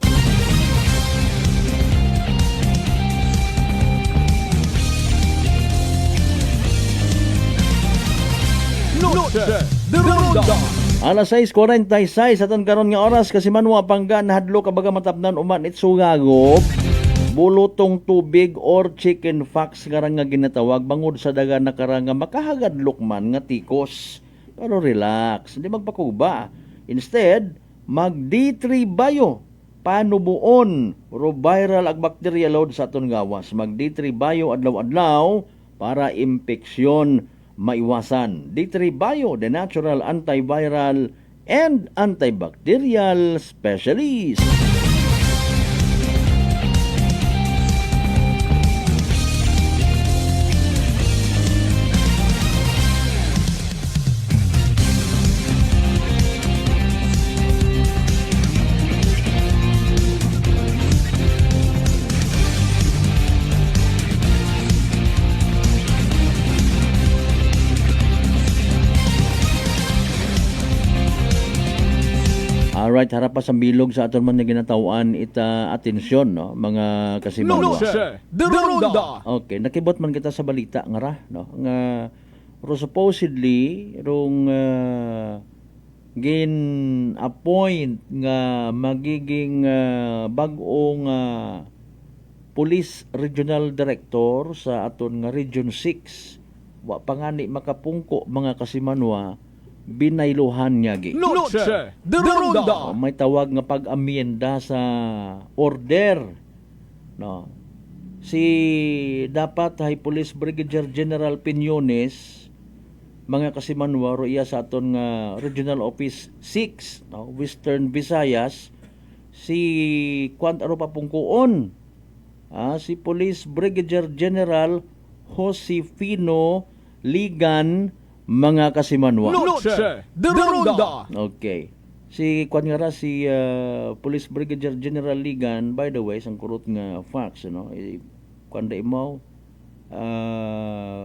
Noche de Ronda. Alas 6:46 aton karon nga oras kasi manwa pangga nahadlo kabaga matapnan uman it sugagop bulutong tubig or chicken fox nga ginatawag bangod sa daga na karanga makahagadlok man nga tikos. Pero relax, hindi magpakuba. Instead, mag D3 Bio panubuon ro viral ag bacteria load sa aton gawas. Mag D3 Bio adlaw-adlaw para impeksyon maiwasan. D3 Bio, the natural antiviral and antibacterial specialist. Alright, harap pa sa bilog sa aton man nga ginatawaan ita atensyon, no, mga kasimanwa. Okay, nakibot man kita sa balita nga ra, no, nga supposedly rong gin appoint nga magiging bag-ong Police Regional Director sa aton nga Region 6. Wa pa nga ni makapungko mga kasimanwa, binayluhan niya gi. May tawag nga pag-amyenda sa order, no. Si dapat hay Police Brigadier General Piñones, mga kasimanwa, ro iya sa aton nga Regional Office 6, no, Western Visayas, si Kwant aro papungkuon, si Police Brigadier General Josefino Ligan, mga kasimanwa. Okay. Si Kwan nga ra, si Police Brigadier General Ligan, by the way, sang kurot nga facts, no? Kwan da imaw,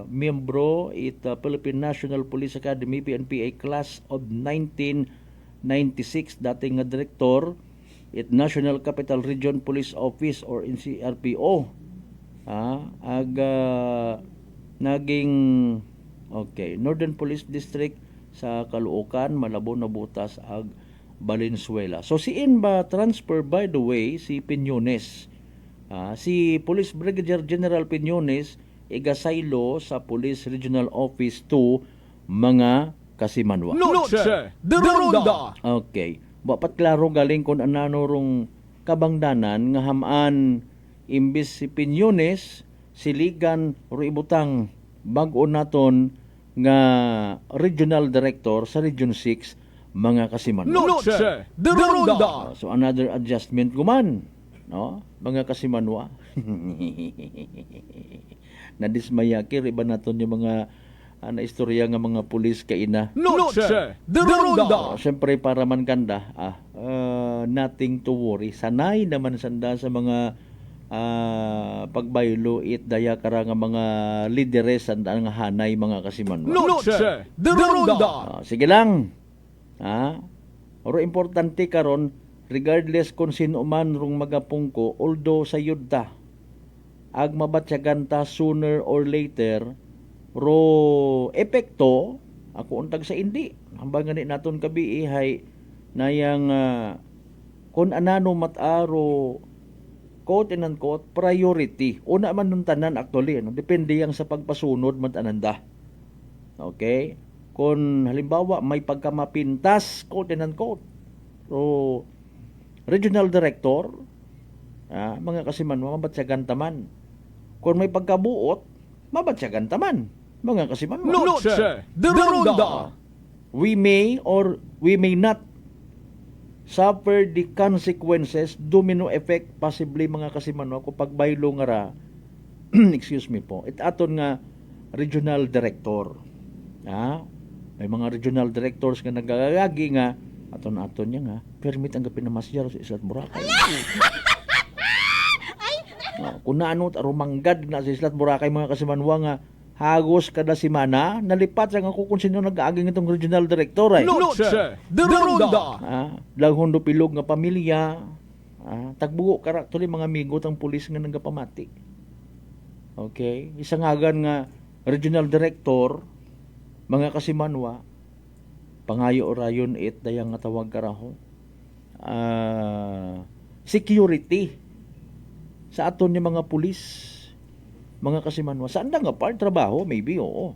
miyembro Philippine National Police Academy, PNPA Class of 1996, dating nga direktor National Capital Region Police Office or NCRPO. Naging Northern Police District sa Caloocan, Malabo, Nabutas ag Valenzuela. So siin ba transfer, by the way, si Piñones? Si Police Brigadier General Piñones igasaylo sa Police Regional Office 2, mga kasimanwa. Okay. Bapat klaro galing kung anano rong kabangdanan nga hamaan imbis si Piñones, si Ligan ro ibutang bag-o naton nga Regional Director sa Region 6, mga kasimanwa. So another adjustment guman, no, mga kasimanwa. Nadismaya kir iba naton yung mga na istorya nga mga pulis kaina. Siyempre para man kanda, nothing to worry. Sanay naman sanda sa mga pagbaylo it daya kara nga mga lideres sanda nga hanay, mga kasimanwa. Sige lang. Oro importante karon, regardless kung sino man rong magapungko, although sa yudta ag mabatyagan ta sooner or later, ro epekto ako untag sa indi hambang gani naton kabi hay nayang kun anano mataro quote and unquote priority. Una man nun tanan actually, no? Depende yang sa pagpasunod man ananda. Okay? Kung halimbawa may pagkamapintas, quote and unquote, so regional director, mga kasimanwa, mabatsyagan taman. Kung may pagkabuot, mabatsyagan taman, mga kasimanwa. We may or we may not suffer the consequences, domino effect possibly, mga kasimanwa, kung pagbaylo nga ra excuse me po, aton nga regional director. May mga regional directors nga nagagagi nga aton niya nga permit ang gapinamasyar sa Islat Boracay. Kung naano arumanggad na sa Islat Boracay, mga kasimanwa, nga hagos kada simana nalipat sa nga kung sino nag-aaging itong regional director ay. Laghon do pilog nga pamilya, tagbuo kara tuloy mga amigo tang pulis nga nagapamati. Okay, isang agan nga regional director, mga kasimanwa, pangayo orayon dayang nga tawag karaho, security sa aton ni mga pulis, mga kasimanwa. Saan nga part trabaho? Maybe, oo.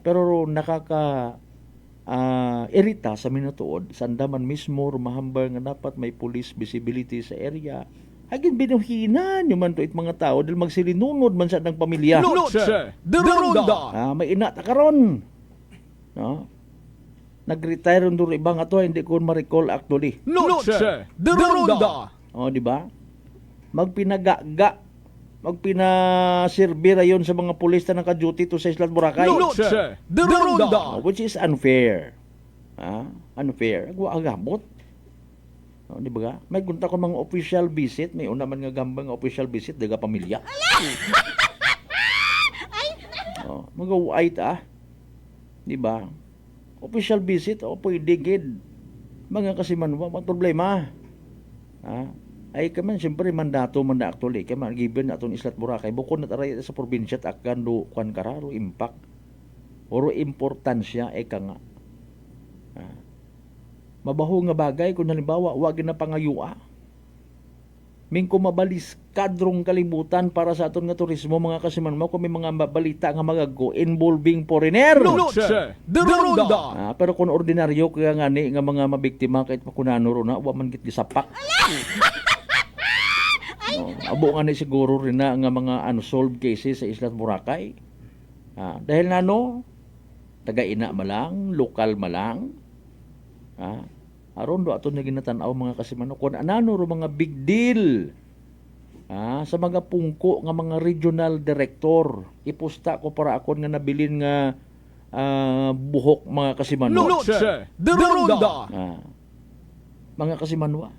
Pero nakaka irita sa minutuod. Saan man mismo rumahambar nga dapat may police visibility sa area. Hagin binuhinan yung man to mga tao dahil magsilinunod man sa ng pamilya. May ina ta karon. No? Nag-retire nung ibang ato, hindi ko ma-recall actually. Di ba? Magpinasirbi rayon sa mga pulis na naka-duty to sa Islat Boracay. Which is unfair. Unfair. Agabot. Di ba? May gunta ko mga official visit. May una man nga gambang official visit daga pamilya. Mag-uwait Di ba? Official visit, pwede gid. Mga kasimanwa, mga problema. Ay kaman siyempre mandato man na actually kay man given atong Islat Boracay bukod na taray sa probinsya at akan do kwan kararo impact oro importansya ka nga. Mabaho nga bagay kung halimbawa wag na pangayua. Mingko mabalis kadrong kalibutan para sa aton nga turismo mga kasimanwa kung may mga balita nga magago involving foreigner. Noche de Ronda. Pero kung ordinaryo kaya ngani nga mga mabiktima kahit makunano ro na wa man git gisapak. Abo nga ni siguro rin na nga mga unsolved cases sa Islat Boracay. Dahil nano taga-ina malang, lokal malang. Aron do aton nga ginatanaw mga kasimano kun anano ro mga big deal. Sa mga pungko nga mga regional director, ipusta ko para akon nga nabilin nga buhok mga kasimano. Noche de Ronda. Mga kasimanwa.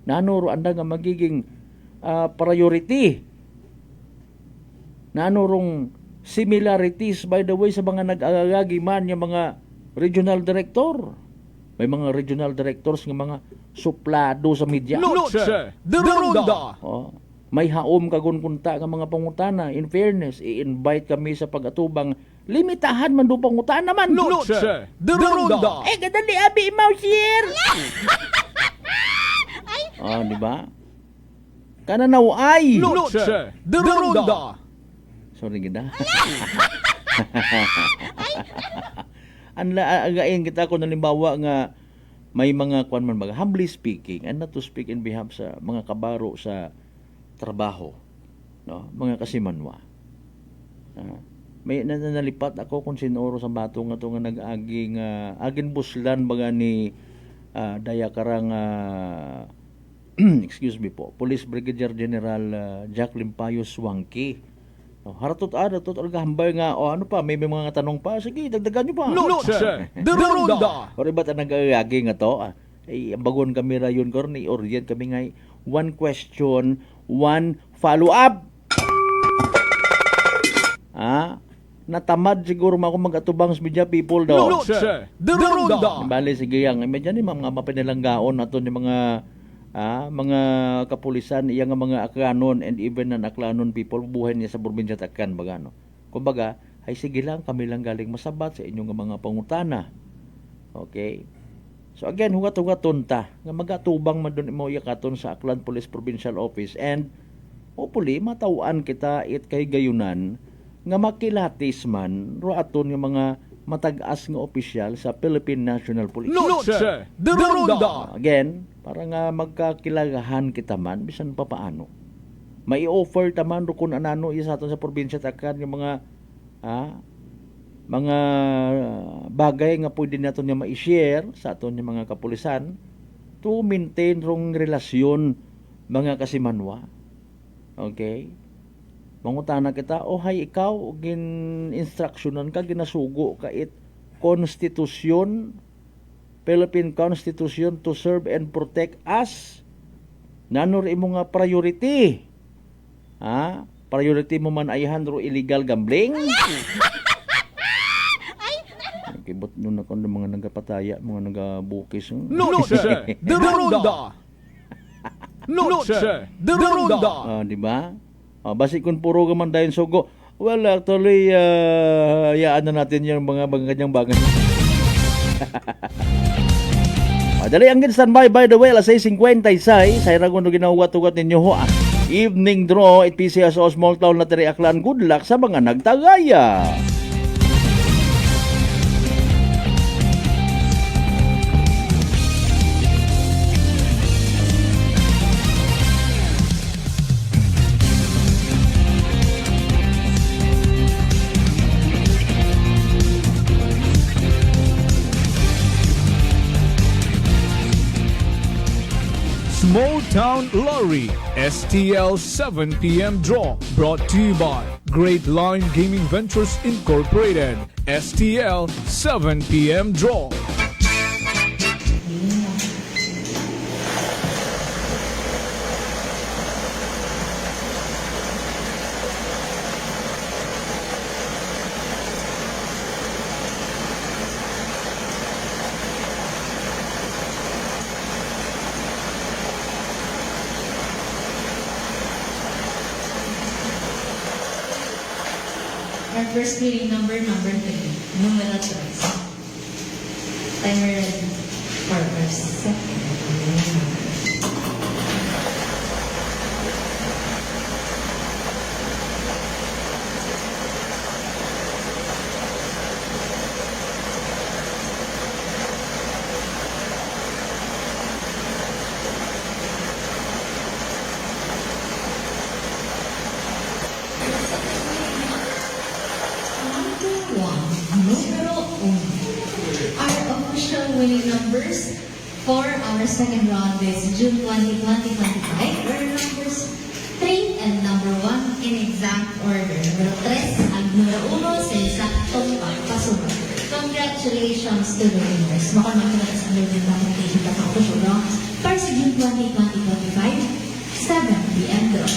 Nano ro anda nga magiging priority. Nano rong similarities by the way sa mga nag-agagi man yung mga regional director. May mga regional directors nga mga suplado sa media. Noche de Ronda. May haom kagun kunta nga mga pangutana. In fairness, i-invite kami sa pag-atubang limitahan man do pangutana man. Noche de Ronda. Gadali abi imaw share. Di ba? Kananaw ay Noche de Ronda. Sorry gida. Again kita ko nalimbawa nga may mga kwan man baga humbly speaking and not to speak in behalf sa mga kabaro sa trabaho, no? Mga kasimanwa. May nanalipat ako kung sinoro sa bato nga to nga nag-agi nga agin buslan baga ni daya karang excuse me po, Police Brigadier General Jack Limpayo Swangki. Haratot hambay nga ano pa may mga tanong pa, sige dagdagan niyo pa. Noche de Ronda. Ori ba ta nagagagi nga to? Ay ambagon kami rayon ko ni orient kami nga one question, one follow up. Natamad siguro ako mag-atubang sa media people daw. Noche de Ronda. Bale sige yang medyo ni mga mapinalanggaon nato ni mga kapulisan iya nga mga aklanon and even non-aklanon people buhay niya sa probinsya Takkan baga no. Kumbaga, ay sige lang kami lang galing masabat sa inyong mga pangutana. Okay? So again, hugat-hugaton ta nga magatubang man doon mo yakaton sa Aklan Police Provincial Office and hopefully matawaan kita it kay gayunan nga makilatis man ro aton nga mga matag-as nga opisyal sa Philippine National Police. Noche de Ronda. Again, para nga magkakilagahan kita man bisan pa paano. May offer taman ro kun anano isa aton sa probinsya Takkan yung mga bagay nga pwede naton nga ma-share sa aton yung mga kapulisan to maintain rong relasyon mga kasimanwa. Okay? Mangutana kita, hay ikaw gin-instructionan ka, ginasugo ka Constitution, Philippine Constitution to serve and protect us. Nanor imo nga priority. Priority mo man ayahan ro illegal gambling. Kibot nun ako ng mga nagapataya, mga nagabukis. Noche de Ronda. Noche de Ronda. Di ba? Basi kung puro gaman dayon sugo, well, actually, hayaan na natin yung mga ganyang bagay. Dali ang standby by the way, alas 6:56, sa iragon ginawat-ugat ninyo ho. Evening draw, it PCSO small town na Tiri Aklan. Good luck sa mga nagtagaya. Small Town Lottery, STL 7 p.m. draw, brought to you by Great Line Gaming Ventures Incorporated, STL 7 p.m. draw. Our first winning number 3. Numeral choice. Timer ready for our second winning number. Numero 1. Our official winning numbers for our second round is June 20, 2025 were numbers 3 and number 1 in exact order. Numero 3 at numero 1 sa eksaktong pagpasunod. Congratulations to the winners. Makamang kita sa American Documentation of Official Rounds para sa June 20, 2025, 7 p.m. draw.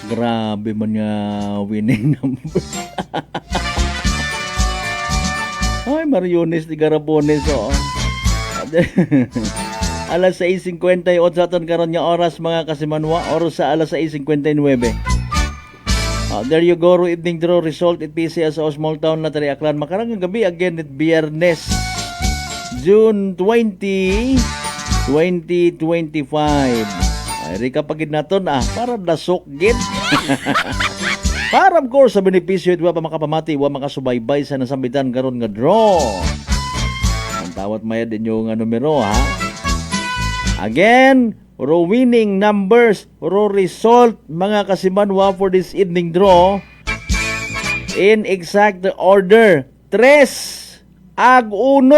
Grabe man nga winning number. Ay, Mariones ni Garapones, oo. Alas 6:58 aton karon nga oras mga kasimanwa, oras sa alas 6:59. There you go, evening draw result at PCS sa Small Town Lottery Aklan. Makarang gabi again at Biyernes, June 20, 2025. Ay, kapagid naton para nasok gid. Para of course sa benepisyo ito pa makapamati, wa makasubaybay sa nasambitan karon nga draw. Ang tawat mayad inyo nga numero ha. Again, ro winning numbers, ro result mga kasimanwa for this evening draw in exact order. 3 ag 1.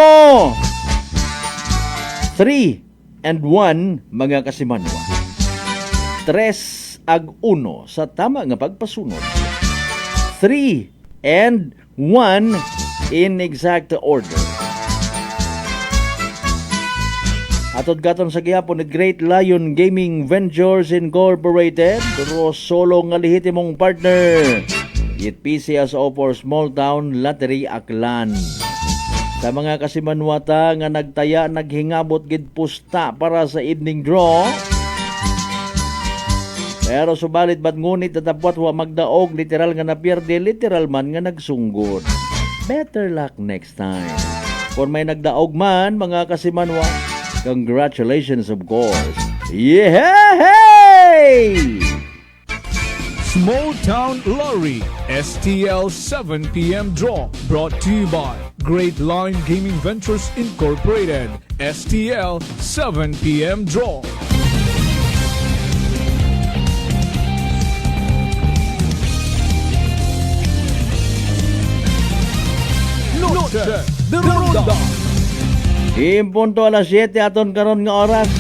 3 and 1 mga kasimanwa. 3 ag 1 sa tama nga pagpasunod. 3 and 1 in exact order. Atod gaton sa gihapon ni Great Lion Gaming Ventures Incorporated, pero solo nga lehitimong partner. It PCSO for Small Town Lottery Aklan. Sa mga kasimanwata nga nagtaya naghingabot gid pusta para sa evening draw. Pero subalit ba't ngunit tatapwat wa magdaog, literal nga napierde, literal man nga nagsunggod. Better luck next time. Kung may nagdaog man, mga kasimanwa, congratulations of course. Yehey! Small Town Lottery STL 7 p.m. draw brought to you by Great Lion Gaming Ventures Incorporated. STL 7 p.m. draw. The Ronda. Impunto alas 7 aton karon nga oras.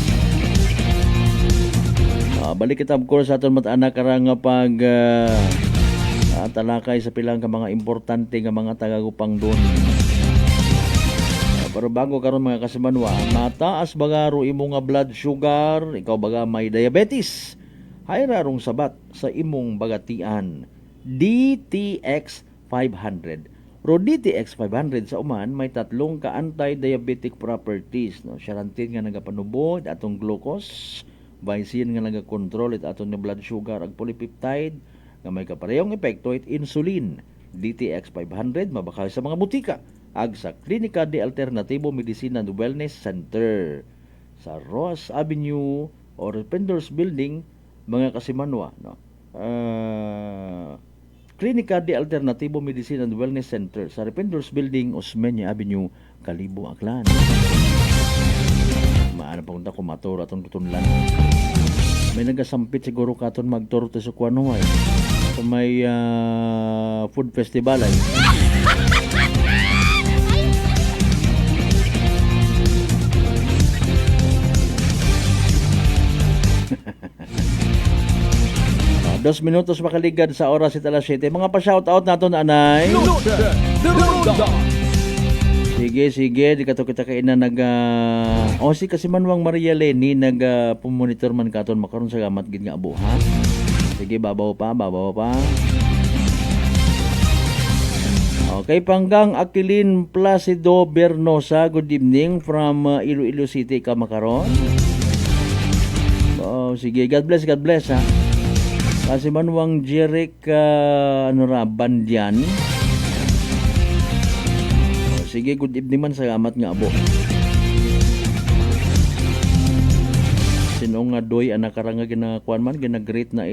Balik kita of course aton mat-anak karang nga pag talakay sa pilang ka mga importante nga mga tagagupang doon. Pero bago karon mga kasimanwa, mataas bagaro imo nga blood sugar, ikaw baga may diabetes, hayrarong sabat sa imong bagatian. DTX 500. Ro DTX 500 sa uman may tatlong ka anti-diabetic properties, no? Siarantin nga nagapanubod atong glucose, Vicin nga nagakontrol it atong blood sugar, ag polypeptide nga may kaparehong epekto it insulin. DTX 500 mabakal sa mga butika ag sa Klinika de Alternativo Medicina and Wellness Center sa Ross Avenue or Penders Building mga kasimanwa, no? Klinika de Alternativo Medicine and Wellness Center sa Rependors Building, Osmeña Avenue, Kalibo, Aklan. Maano pa kunta kumator atong tutunlan. May nagasampit siguro katon magturo to sa kuano ay. Sa may food festival ay. Dos minutos makaligad sa oras at alas 7. Mga pa-shoutout natin, anay. Sige, di kato kita kaina si Kasimanwang Maria Leni pumonitor man katon makaron sa gamat gid nga abo, ha? Sige, babaw pa. Kay Panggang Aquilin Placido Bernosa, good evening from Iloilo City, Kamakaron. Sige, God bless ha. Kasi Manuang Jeric Bandian. Sige, good evening man, salamat nga abo. Sino nga doy anak karanga ginakuan man ginagreet na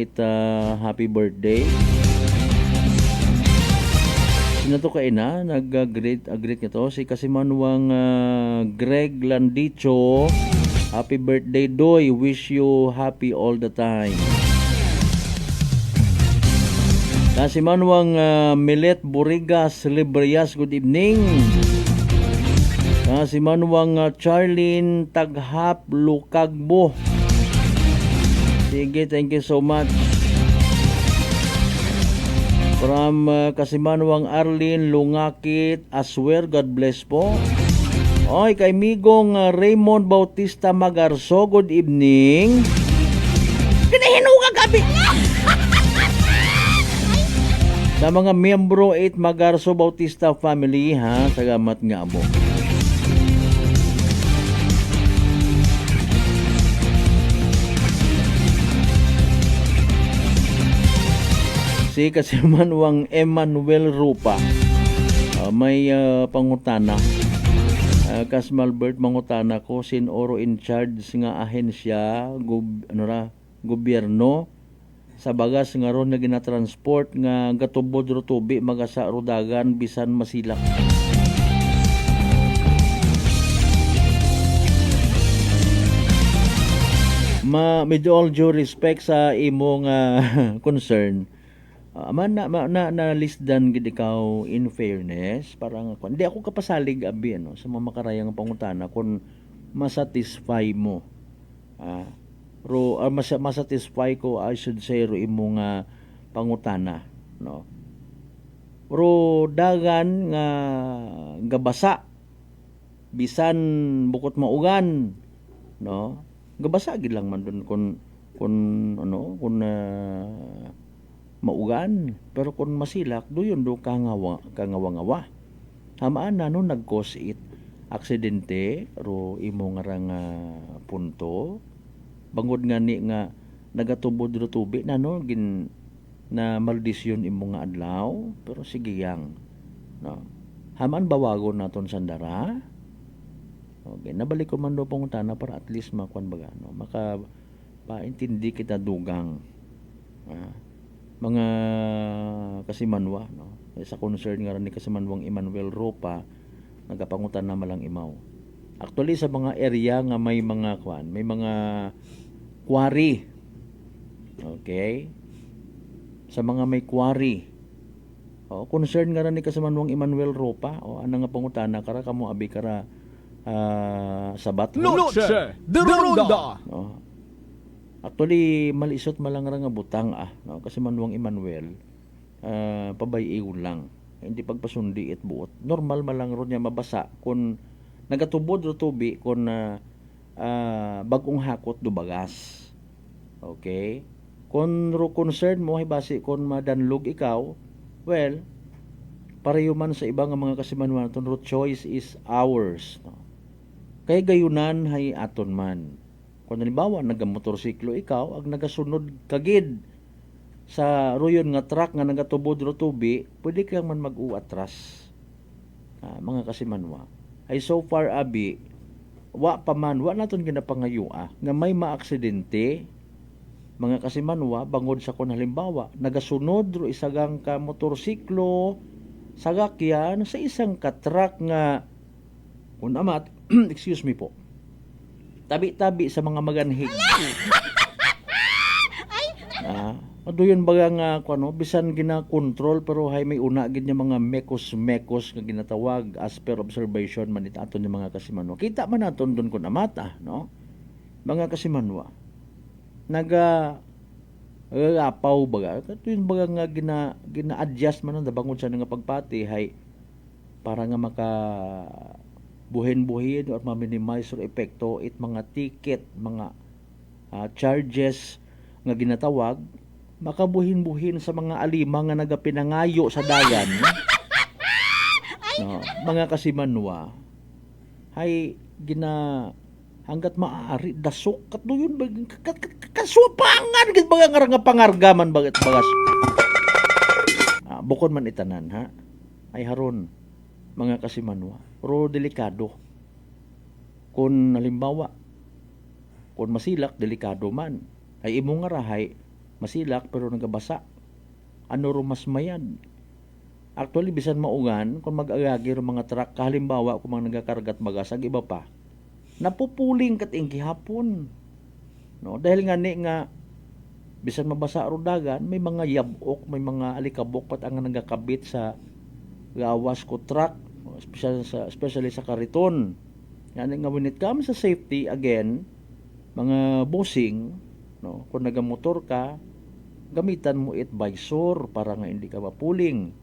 happy birthday. Sino to kay na nag-greet nito si Kasimanwang Greg Landicho. Happy birthday doy, wish you happy all the time. Kasimanwang Milet Burigas Librias, good evening. Kasimanwang Charlene Taghap Lukagbo. Sige, thank you so much. From Kasimanwang Arlene Lungakit Aswer, God bless po. Oy, kay Migong Raymond Bautista Magarso, good evening. Kinahinuga gabi. Sa mga miyembro 8 Magarso Bautista family ha, salamat nga mo. Si Kasimanwang Emmanuel Rupa, may pangutana. Kasmalbert mangutana ko sin oro in charge nga ahensya gobyerno sa bagas nga ron nga ginatransport nga gatubod ro tubi magasa rodagan bisan masilak. Medyo all due respect sa imong concern. Na list dan gid ikaw in fairness parang hindi ako kapasalig abi sa mga makarayang pangutana kung masatisfy mo masatisfy ko I should say ro imong pangutana no ro dagan nga gabasa bisan bukod maugan no gabasa gid lang man dun kung maugan pero kung masilak doon do kangawa hamaan na no nag-cause it aksidente ro imo nga punto bangod nga ni nga nagatubod ro tubi na no gin na maldisyon imo nga adlaw pero sige yang no hamaan bawagon naton sandara okay nabalik ko man do pangutana para at least makuan baga no maka paintindi kita dugang mga Kasimanwa no sa concern nga ni Kasimanwang Emmanuel Ropa nagapangutan na malang imaw actually sa mga area nga may mga may mga quarry okay sa mga may quarry concern nga ni Kasimanwang Emmanuel Ropa ana nga pangutana kara kamo abi kara sabat Noche de Ronda. Actually, malisot malang nga butang no? Kasi Manuang Emmanuel, pabayiw lang. Hindi pagpasundi it buot. Normal malang ron niya mabasa kung nagatubod ro tubi kung bagong hakot do bagas. Okay? Kung ro concern mo ay base kung madanlog ikaw, well, pareho man sa ibang mga Kasimanwan, ro choice is ours. No? Kay gayunan hay aton man. Kung halimbawa nagamotorsiklo ikaw ag nagasunod kagid sa ruyon nga truck nga nagatubod ro tubi, pwede kang man mag-uatras. Mga Kasimanwa. Ay so far abi wa naton ginapangayua nga may maaksidente mga Kasimanwa bangod sa kun halimbawa nagasunod ro isagang ka motorsiklo sagakyan sa isang ka truck nga kun amat excuse me po tabi-tabi sa mga maganhig. Aduyon baga nga bisan gina-control pero hay may una gid mga mekos nga ginatawag as per observation man aton yung mga Kasimanwa. Kita man naton dun kun amata, no? Mga Kasimanwa. Apaw baga. Aduyon baga nga gina-adjust man na bangod sa nga pagpati hay para nga maka buhin-buhin or ma-minimize or epekto it mga ticket, mga charges nga ginatawag makabuhin-buhin sa mga alima nga nagapinangayo sa dagan No, mga kasimanwa, hay gina hanggat maaari dasok kat yun kasupangan gid baga nga pangargaman bagit bagas. Bukod man itanan ha. Ay haron mga kasimanwa, pero delikado. Kung halimbawa kung masilak delikado man. Ay imo nga rahay masilak pero nagabasa. Ano ro mas mayad? Actually bisan maungan kung mag-agagi ro mga truck halimbawa kung mga nagakargat bagas ag iba pa. Napupuling kat ing gihapon. No, dahil nga ni nga bisan mabasa ro dagan, may mga yabok, may mga alikabok pat ang nagakabit sa gawas ko truck, especially sa kariton. Yan nga when it comes sa safety again, mga bossing, no, kung nagamotor ka, gamitan mo advisor para nga hindi ka mapuling.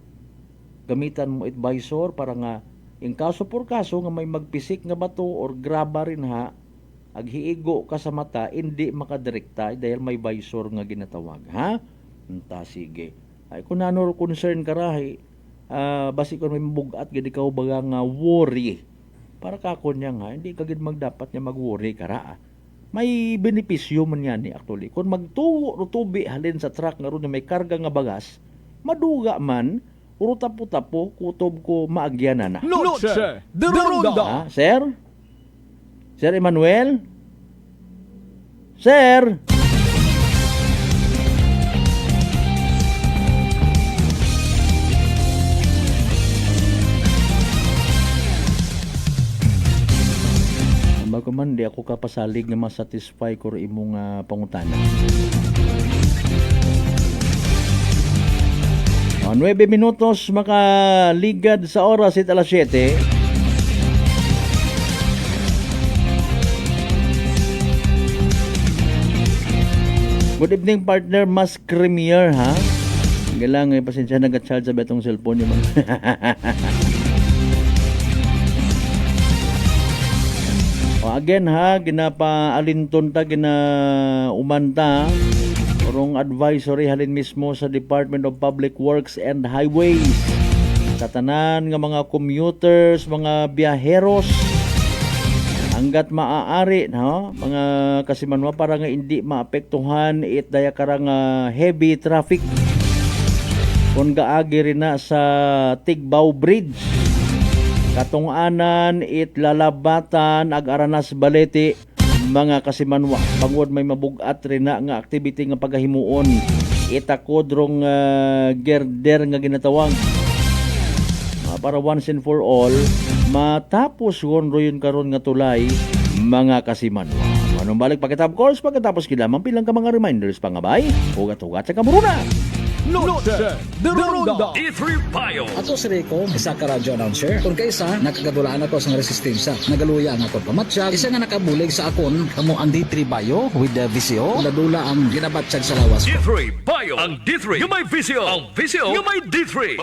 Gamitan mo advisor para nga in kaso por kaso nga may magpisik nga bato or graba rin ha, aghiigo ka sa mata, hindi makadirekta dahil may visor nga ginatawag, ha? Ta sige. Ay kung ano concern ka rahi, basi kung may mabugat gid ikaw baga nga worry. Para ka kunya nga hindi ka gid magdapat nga mag-worry ka ra. May benepisyo man yan actually. Kung magtuwo o tubi halin sa truck nga ron may karga nga bagas, maduga man puro tapo-tapo, kutob ko maagyanan na. Noche de Ronda. Sir? Sir Emmanuel? Sir? Bago man, di ako kapasalig na masatisfy ko rin imong pangutana. 9 minutos makaligad sa oras at alas 7. Good evening partner, Mas Creamier ha. Galang pasensya nag-charge sa betong cellphone niyo. Again ha, ginapaalinton ta, ginaumanta urong advisory halin mismo sa Department of Public Works and Highways sa tanan nga mga commuters, mga biyaheros hanggat maaari no, mga kasimanwa para nga hindi maapektuhan it daya karang heavy traffic kung gaagi rin na sa Tigbaw Bridge katunganan it lalabatan ag Aranas Balete mga kasimanwa bangod may mabugat rin na nga activity nga pagahimuon itakod rong girder nga ginatawag para once and for all matapos yun karon nga tulay mga kasimanwa. Anong balik pakita of course pagkatapos kilamang pilang ka mga reminders pangabay ugat-ugat sa kamuruna. Noche de Ronda. D3 Bio. Ato si Rico, isa ka radyo announcer. Kung kaysa, nakagadulaan ako sa resistensya. Nagaluya ang ako pamatsyag. Isa nga nakabulig sa akon, kamo ang D3 Bio with the VCO. Nadula ang ginabatsyag sa lawas ko. D3 Bio. Ang D3 yung may VCO. Ang VCO yung may D3.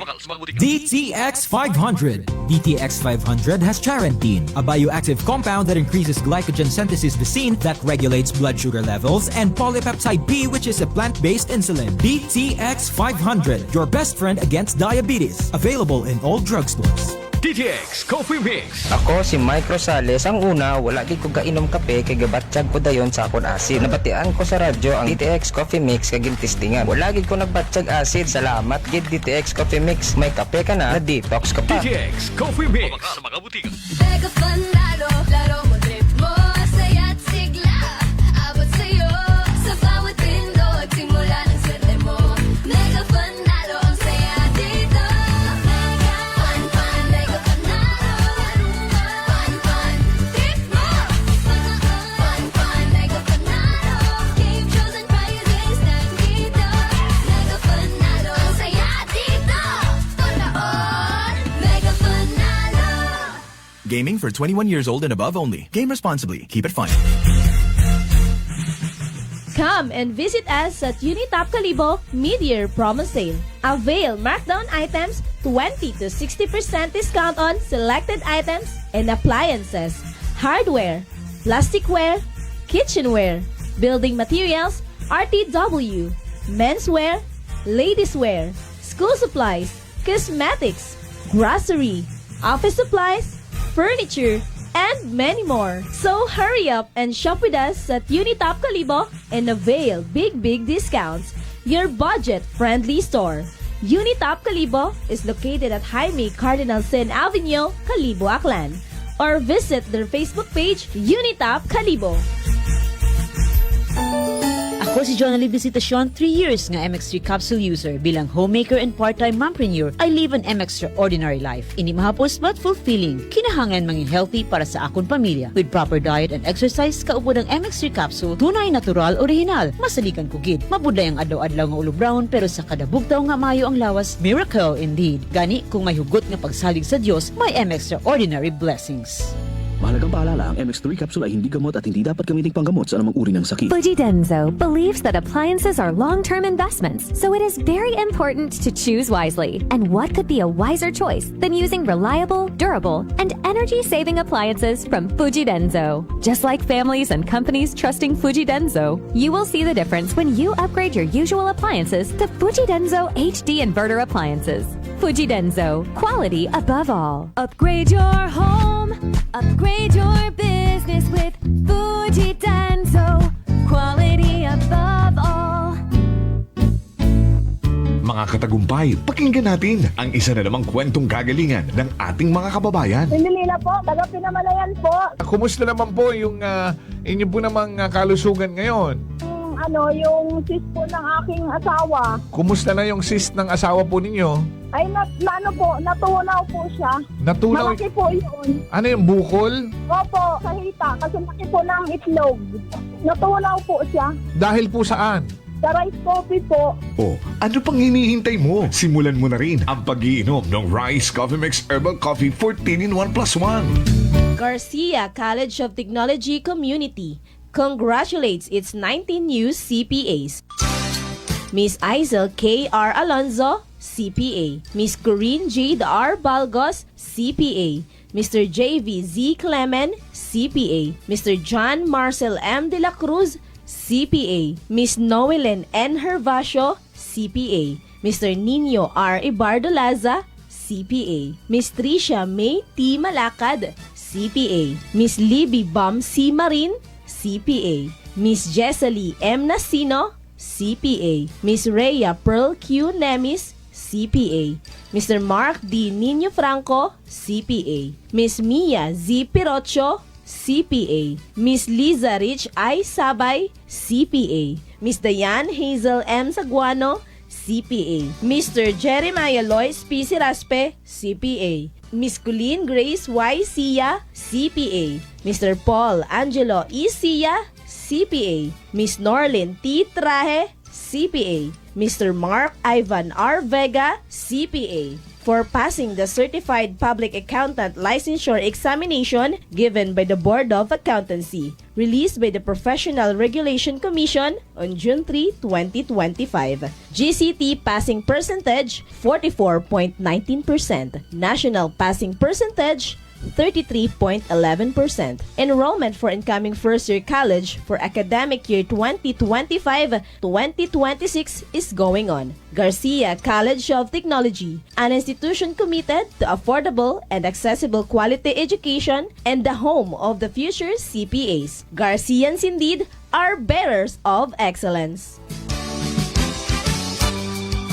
DTX 500. DTX 500 has charantine, a bioactive compound that increases glycogen synthesis vesine that regulates blood sugar levels, and polypeptide B, which is a plant-based insulin. DTX 500, your best friend against diabetes. Available in all drugstores. DTX Coffee Mix. Ako si Mike Rosales. Ang una, wala gid ko kainom kape kay gabatsyag ko dayon sa akon acid. Nabatian ko sa radyo ang DTX Coffee Mix kay gintistingan. Wala gid ko nagbatsyag acid. Salamat gid DTX Coffee Mix. May kape ka na detox ka pa. DTX Coffee Mix. Sa mga butika. Mega Panalo, laro mo, trip mo, saya't sigla. Abot sa'yo, sa bawat pindot, simula ng swerte mo. Mega Panalo, ang saya dito. Mega Pan, Mega Panalo. Pan, trip mo. Pan, Mega Panalo. Game shows and prizes nandito. Mega Panalo, ang saya dito. Tunaon, Mega Panalo. Gaming for 21 years old and above only. Game responsibly. Keep it fun. Come and visit us at Unitop Kalibo Mid-Year Promo Sale. Avail markdown items 20 to 60% discount on selected items and appliances, hardware, plasticware, kitchenware, building materials, RTW, menswear, ladieswear, school supplies, cosmetics, grocery, office supplies, furniture, and many more. So hurry up and shop with us at Unitop Kalibo and avail big discounts. Your budget-friendly store. Unitop Kalibo is located at Jaime Cardinal Sin Avenue, Kalibo, Aklan. Or visit their Facebook page, Unitop Kalibo. Ako si Jonali Visitacion, 3 years nga MX3 capsule user. Bilang homemaker and part-time mompreneur, I live an extraordinary life. Ini mahapos but fulfilling. Kinahangan mangin healthy para sa akon pamilya. With proper diet and exercise, kaupo ng MX3 capsule, tunay, natural, original. Masaligan ko gid. Mabuday ang adlaw-adlaw nga ulo brown, pero sa kada bugtaw nga mayo ang lawas, miracle indeed. Gani, kung may hugot nga pagsalig sa Dios, may extraordinary blessings. Mahalagang paalala, ang MX3 capsule ay hindi gamot at hindi dapat gamiting panggamot sa anumang uri ng sakit. Fujidenzo believes that appliances are long-term investments, so it is very important to choose wisely. And what could be a wiser choice than using reliable, durable, and energy-saving appliances from Fujidenzo? Just like families and companies trusting Fujidenzo, you will see the difference when you upgrade your usual appliances to Fujidenzo HD inverter appliances. Fujidenzo, quality above all. Upgrade your home, upgrade your business with Fujidenzo, quality above all. Mga katagumpay, pakinggan natin ang isa na namang kwentong kagalingan ng ating mga kababayan. Pindilina po, taga Pinamalayan po. Kumusta naman po yung inyo po namang kalusugan ngayon? Yung sis po ng aking asawa. Kumusta na yung cyst ng asawa po ninyo? Ay, natunaw po siya. Natunaw? Malaki po yun. Ano yung bukol? Opo, sa hita. Kasi laki po ng itlog. Natunaw po siya. Dahil po saan? Sa rice coffee po. Oh, ano pang hinihintay mo? Simulan mo na rin ang pag-iinom ng Rice Coffee Mix Herbal Coffee 14-in-1+1. Garcia College of Technology Community congratulates its 19 new CPAs. Miss Isel K.R. Alonzo, CPA. Miss Corinne Jade R. Balgos, CPA. Mr. J.V. Z. Clemen, CPA. Mr. John Marcel M. De La Cruz, CPA. Miss Noelen N. Hervasio, CPA. Mr. Nino R. Ibardolaza, CPA. Miss Tricia May T. Malakad, CPA. Miss Libby Bam C. Marin, CPA. Miss Jesselie M. Nasino, CPA. Miss Rhea Pearl Q. Nemis, CPA. Mr. Mark D. Nino Franco, CPA. Miss Mia Z. Pirocho, CPA. Miss Liza Rich I. Sabay, CPA. Miss Diane Hazel M. Saguano, CPA. Mr. Jeremiah Lois P. Siraspe, CPA. Miss Colleen Grace Y. Sia, CPA. Mr. Paul Angelo E. Sia, CPA. Miss Norlin T. Traje, CPA. Mr. Mark Ivan R. Vega, CPA. For passing the Certified Public Accountant Licensure Examination given by the Board of Accountancy, released by the Professional Regulation Commission on June 3, 2025. GCT passing percentage 44.19%. National passing percentage 33.11%. Enrollment for incoming first-year college for academic year 2025-2026 is going on. Garcia College of Technology, an institution committed to affordable and accessible quality education and the home of the future CPAs. Garcians indeed are bearers of excellence.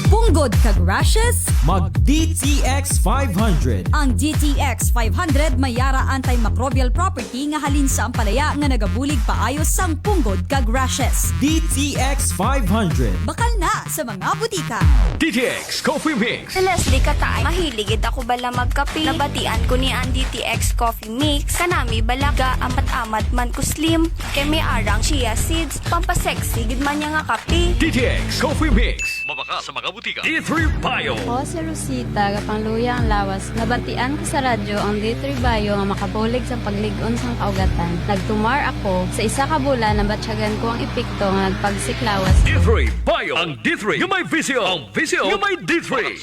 Punggod kag rashes? Mag DTX 500. Ang DTX 500 mayara antimicrobial property nga halin sa ampalaya nga nagabulig paayos sang punggod kag rashes. DTX 500. Bakal na sa mga butika. DTX Coffee Mix. Si Leslie Katay, mahiligid ako bala magkape. Nabatian ko ni ang DTX Coffee Mix. Kanami balaga amat-amat man ko slim. Kay may arang chia seeds. Pampasexy gid man niya nga kape. DTX Coffee Mix. Mabaka sa mga butika. D3 Bio. Ako si Rosita, kapangluya ang lawas. Nabatian ko sa radyo ang D3 Bio nga makabulig sa pagligon sang kaugatan. Nagtumar ako. Sa isa ka bulan, nabatsyagan ko ang epekto nga nagpagsiklawas. D3 Bio. Ang D3 yung may visio. Ang visio yung may D3.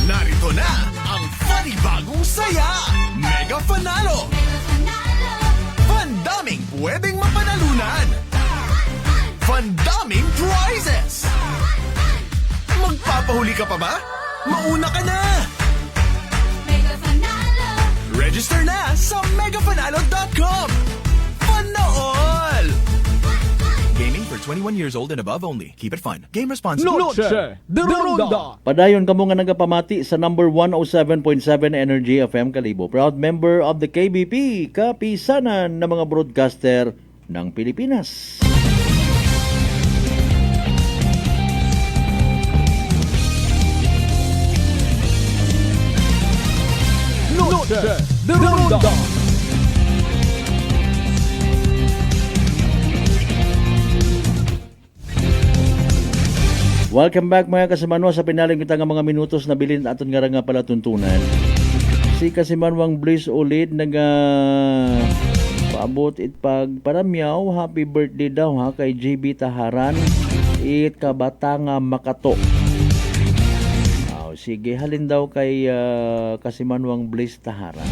Narito na ang panibagong saya. Mega Panalo. Pandaming pwedeng mapanalunan. Pandaming prizes. Magpapahuli ka pa ba? Mauna ka na! Mega Panalo! Register na sa megapanalo.com! Fun all! Gaming for 21 years old and above only. Keep it fun. Game responsibly. Noche de Ronda. Padayon kamo nga nagapamati sa number 107.7 Energy FM Kalibo. Proud member of the KBP, kapisanan ng mga broadcaster ng Pilipinas. Noche de Ronda. Welcome back mga kasimanwa sa pinaling kita nga mga minutos na bilin aton nga palatuntunan. Si Kasimanwang Bliss ulit paabot it pag paramyaw. Happy birthday daw ha kay JB Taharan it kabata nga Makato. Sige, halin daw kay Kasimanwang Bliss Taharan.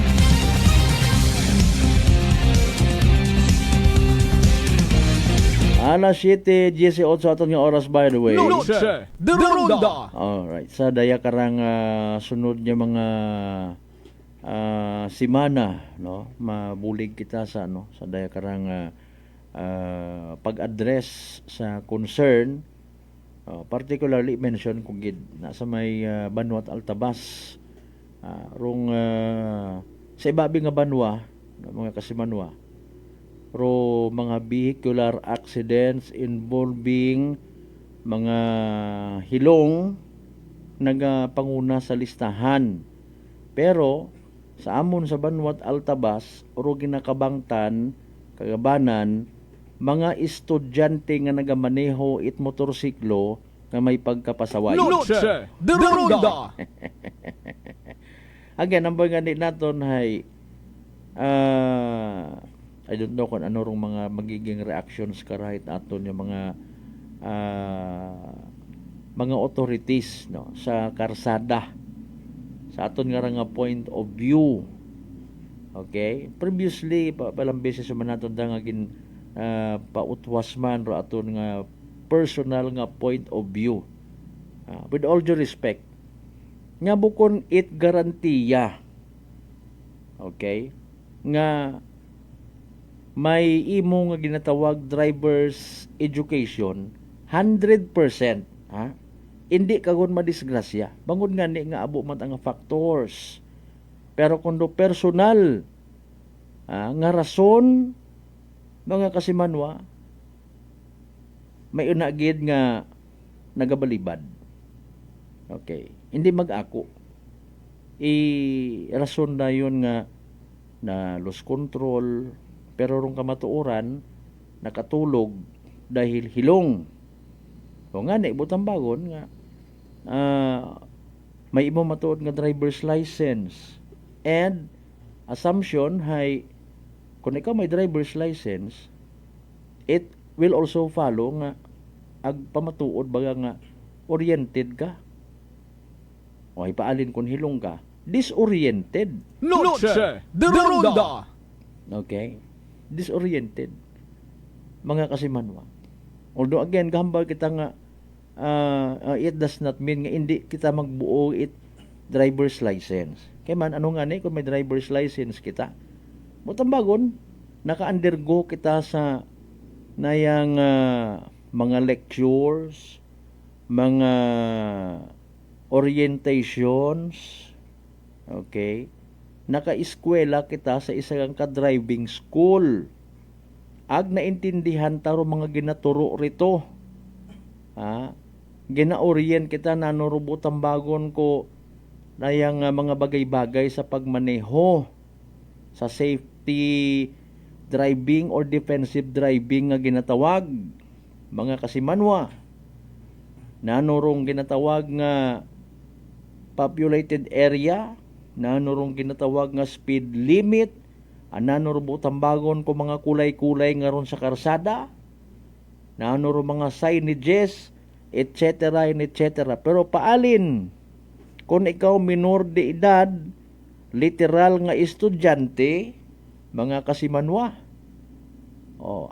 Alas 7:18 aton nga oras by the way. Noche de Ronda. Alright, sa daya karang sunod niya mga simana, no? Mabulig kita sa sa daya karang pag-address sa concern, particularly mention kung gid nasa may Banwa at Altabas. Rong sa ibabi nga banwa, mga kasimanwa, ro mga vehicular accidents involving mga hilong nagapanguna sa listahan. Pero sa amon sa Banwa at Altabas, ro ginakabangtan kagabanan mga estudyante nga nagamaneho it motorsiklo nga may pagkapasaway. Noche de Ronda. Again, ang bangani naton ay I don't know kung ano rong mga magiging reactions karahit aton yung mga authorities sa karsada sa aton nga point of view. Okay? Previously palang beses man naton nga gin pautwas man ro aton nga personal nga point of view. With all due respect, nga bukon it garantiya, okay, nga may imo nga ginatawag driver's education 100%, ha? Hindi kagon madisgrasya. Bangod nga ni nga abo man ang factors. Pero kundo personal nga rason mga kasimanwa, may unagid nga nagabalibad. Okay. Hindi mag-ako. Rason na yun nga na loss control, pero rong kamatuoran nakatulog dahil hilong. O nga na ibutang bagon nga may imo matuod nga driver's license. And assumption hay kung ikaw may driver's license, it will also follow nga ag pamatuod baga nga oriented ka. O ay paalin kung hilong ka, disoriented. Noche de Ronda. Okay? Disoriented. Mga kasimanwa. Although again, gahambal kita nga it does not mean nga hindi kita magbuo it driver's license. Kaya man, ano nga ni, kung may driver's license kita, mutambagon, naka-undergo kita sa nayang mga lectures, mga orientations, okay, naka-eskwela kita sa isang ka-driving school. Ag naintindihan taro mga ginaturo rito. Gina-orient kita na nurubutan bagon ko na yung mga bagay-bagay sa pagmaneho, sa safety driving or defensive driving nga ginatawag. Mga kasimanwa, nanurong ginatawag nga populated area, nanurong ginatawag nga speed limit, nanurong bagon ko mga kulay-kulay nga ron sa karsada, nanurong mga signages, etc. etc. Pero paalin, kung ikaw minor de edad, literal nga estudyante, mga kasimanwa,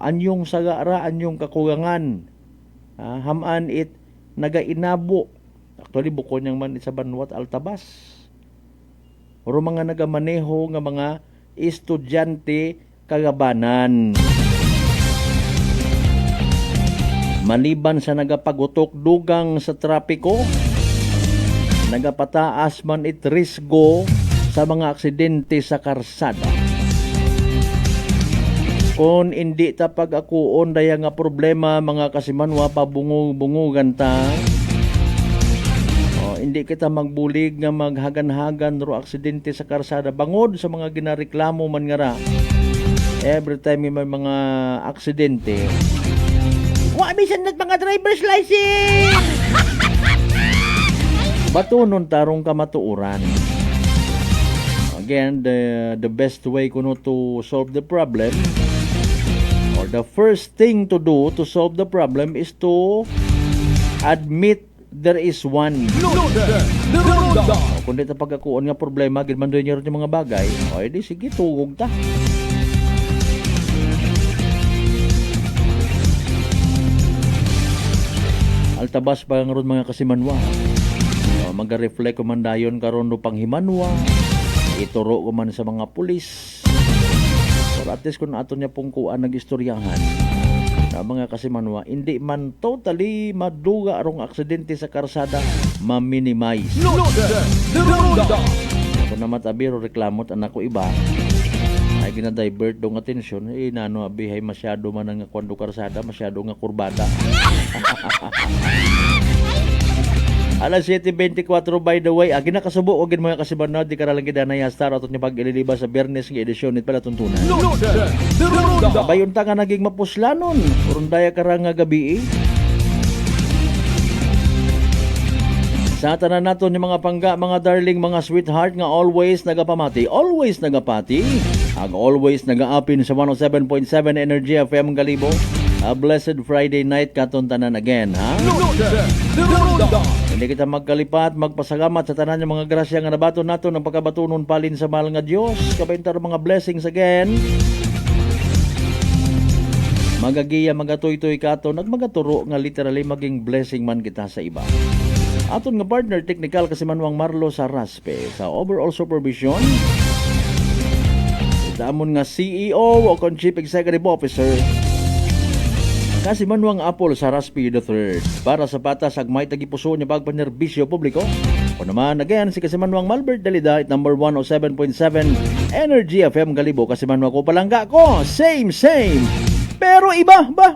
anyong sagara, anyong kakugangan, hamaan it nagainabo Actually, buko niyang man sa Banwat Altabas. Pero mga nagamaneho nga mga estudyante kagabanan. Maliban sa nagapagutok dugang sa trapiko, nagapataas man it risgo sa mga aksidente sa karsada. Kung hindi ta pag-akuon daya nga problema mga kasimanwa pabungog-bungugan ta, hindi kita magbulig nga maghagan-hagan ro aksidente sa karsada bangod sa mga ginareklamo man nga ra. Every time may mga aksidente, wa bisan nat mga driver's license. Batunon tarong kamatuuran. Again, the best way kuno to solve the problem, or the first thing to do to solve the problem, is to admit there is one. Kung di ta pagkakuon nga problema, ginmandoy niyo rin yung mga bagay, o edi sige, tugog ta. Altabas pa nga ron mga kasimanwa. Mag-reflect ko man dayon karon do panghimanwa. Ituro ko man sa mga pulis. Or at least kung aton niya pungkuan nag-istoryahan na mga kasimanwa, hindi man totally maduga arong aksidente sa karsada, ma-minimize. Kung naman tabiro reklamot anak ko iba, ay ginadivert dong atensyon, nano abihay masyado man nga kwando karsada, masyado nga kurbada. Alas 7:24 by the way, ginakasubo og mga kasibanod di karalang gidanay star aton nya pag-ililiba sa Biyernes nga edisyon nit pala tuntunan. Bayon ta nga naging mapuslanon, urundaya karang nga gabi. Sa tanan naton ni mga pangga, mga darling, mga sweetheart nga always nagapamati, ag always nagaapin sa 107.7 Energy FM Galibo. A blessed Friday night katon tanan again, ha? Hindi kita magkalipat, magpasalamat sa tanan ng mga grasya nga nabaton nato ng pagkabatunon palin sa mahal nga Diyos. Kabaintar mga blessings again. Magagiya, magatoy-toy katon, nagmagaturo nga literally maging blessing man kita sa iba. Aton nga partner technical kasimanwang Marlo sa Raspe sa overall supervision. Damon nga CEO o Chief Executive Officer Kasimanwang Apple sa Raspi III para sa patas agmay tagipuso niya pagpanerbisyo publiko. O naman again si Kasimanwang Malbert Dalida at number 107.7 Energy FM Galibo. Kasimanwang ko palangga ko, same pero iba ba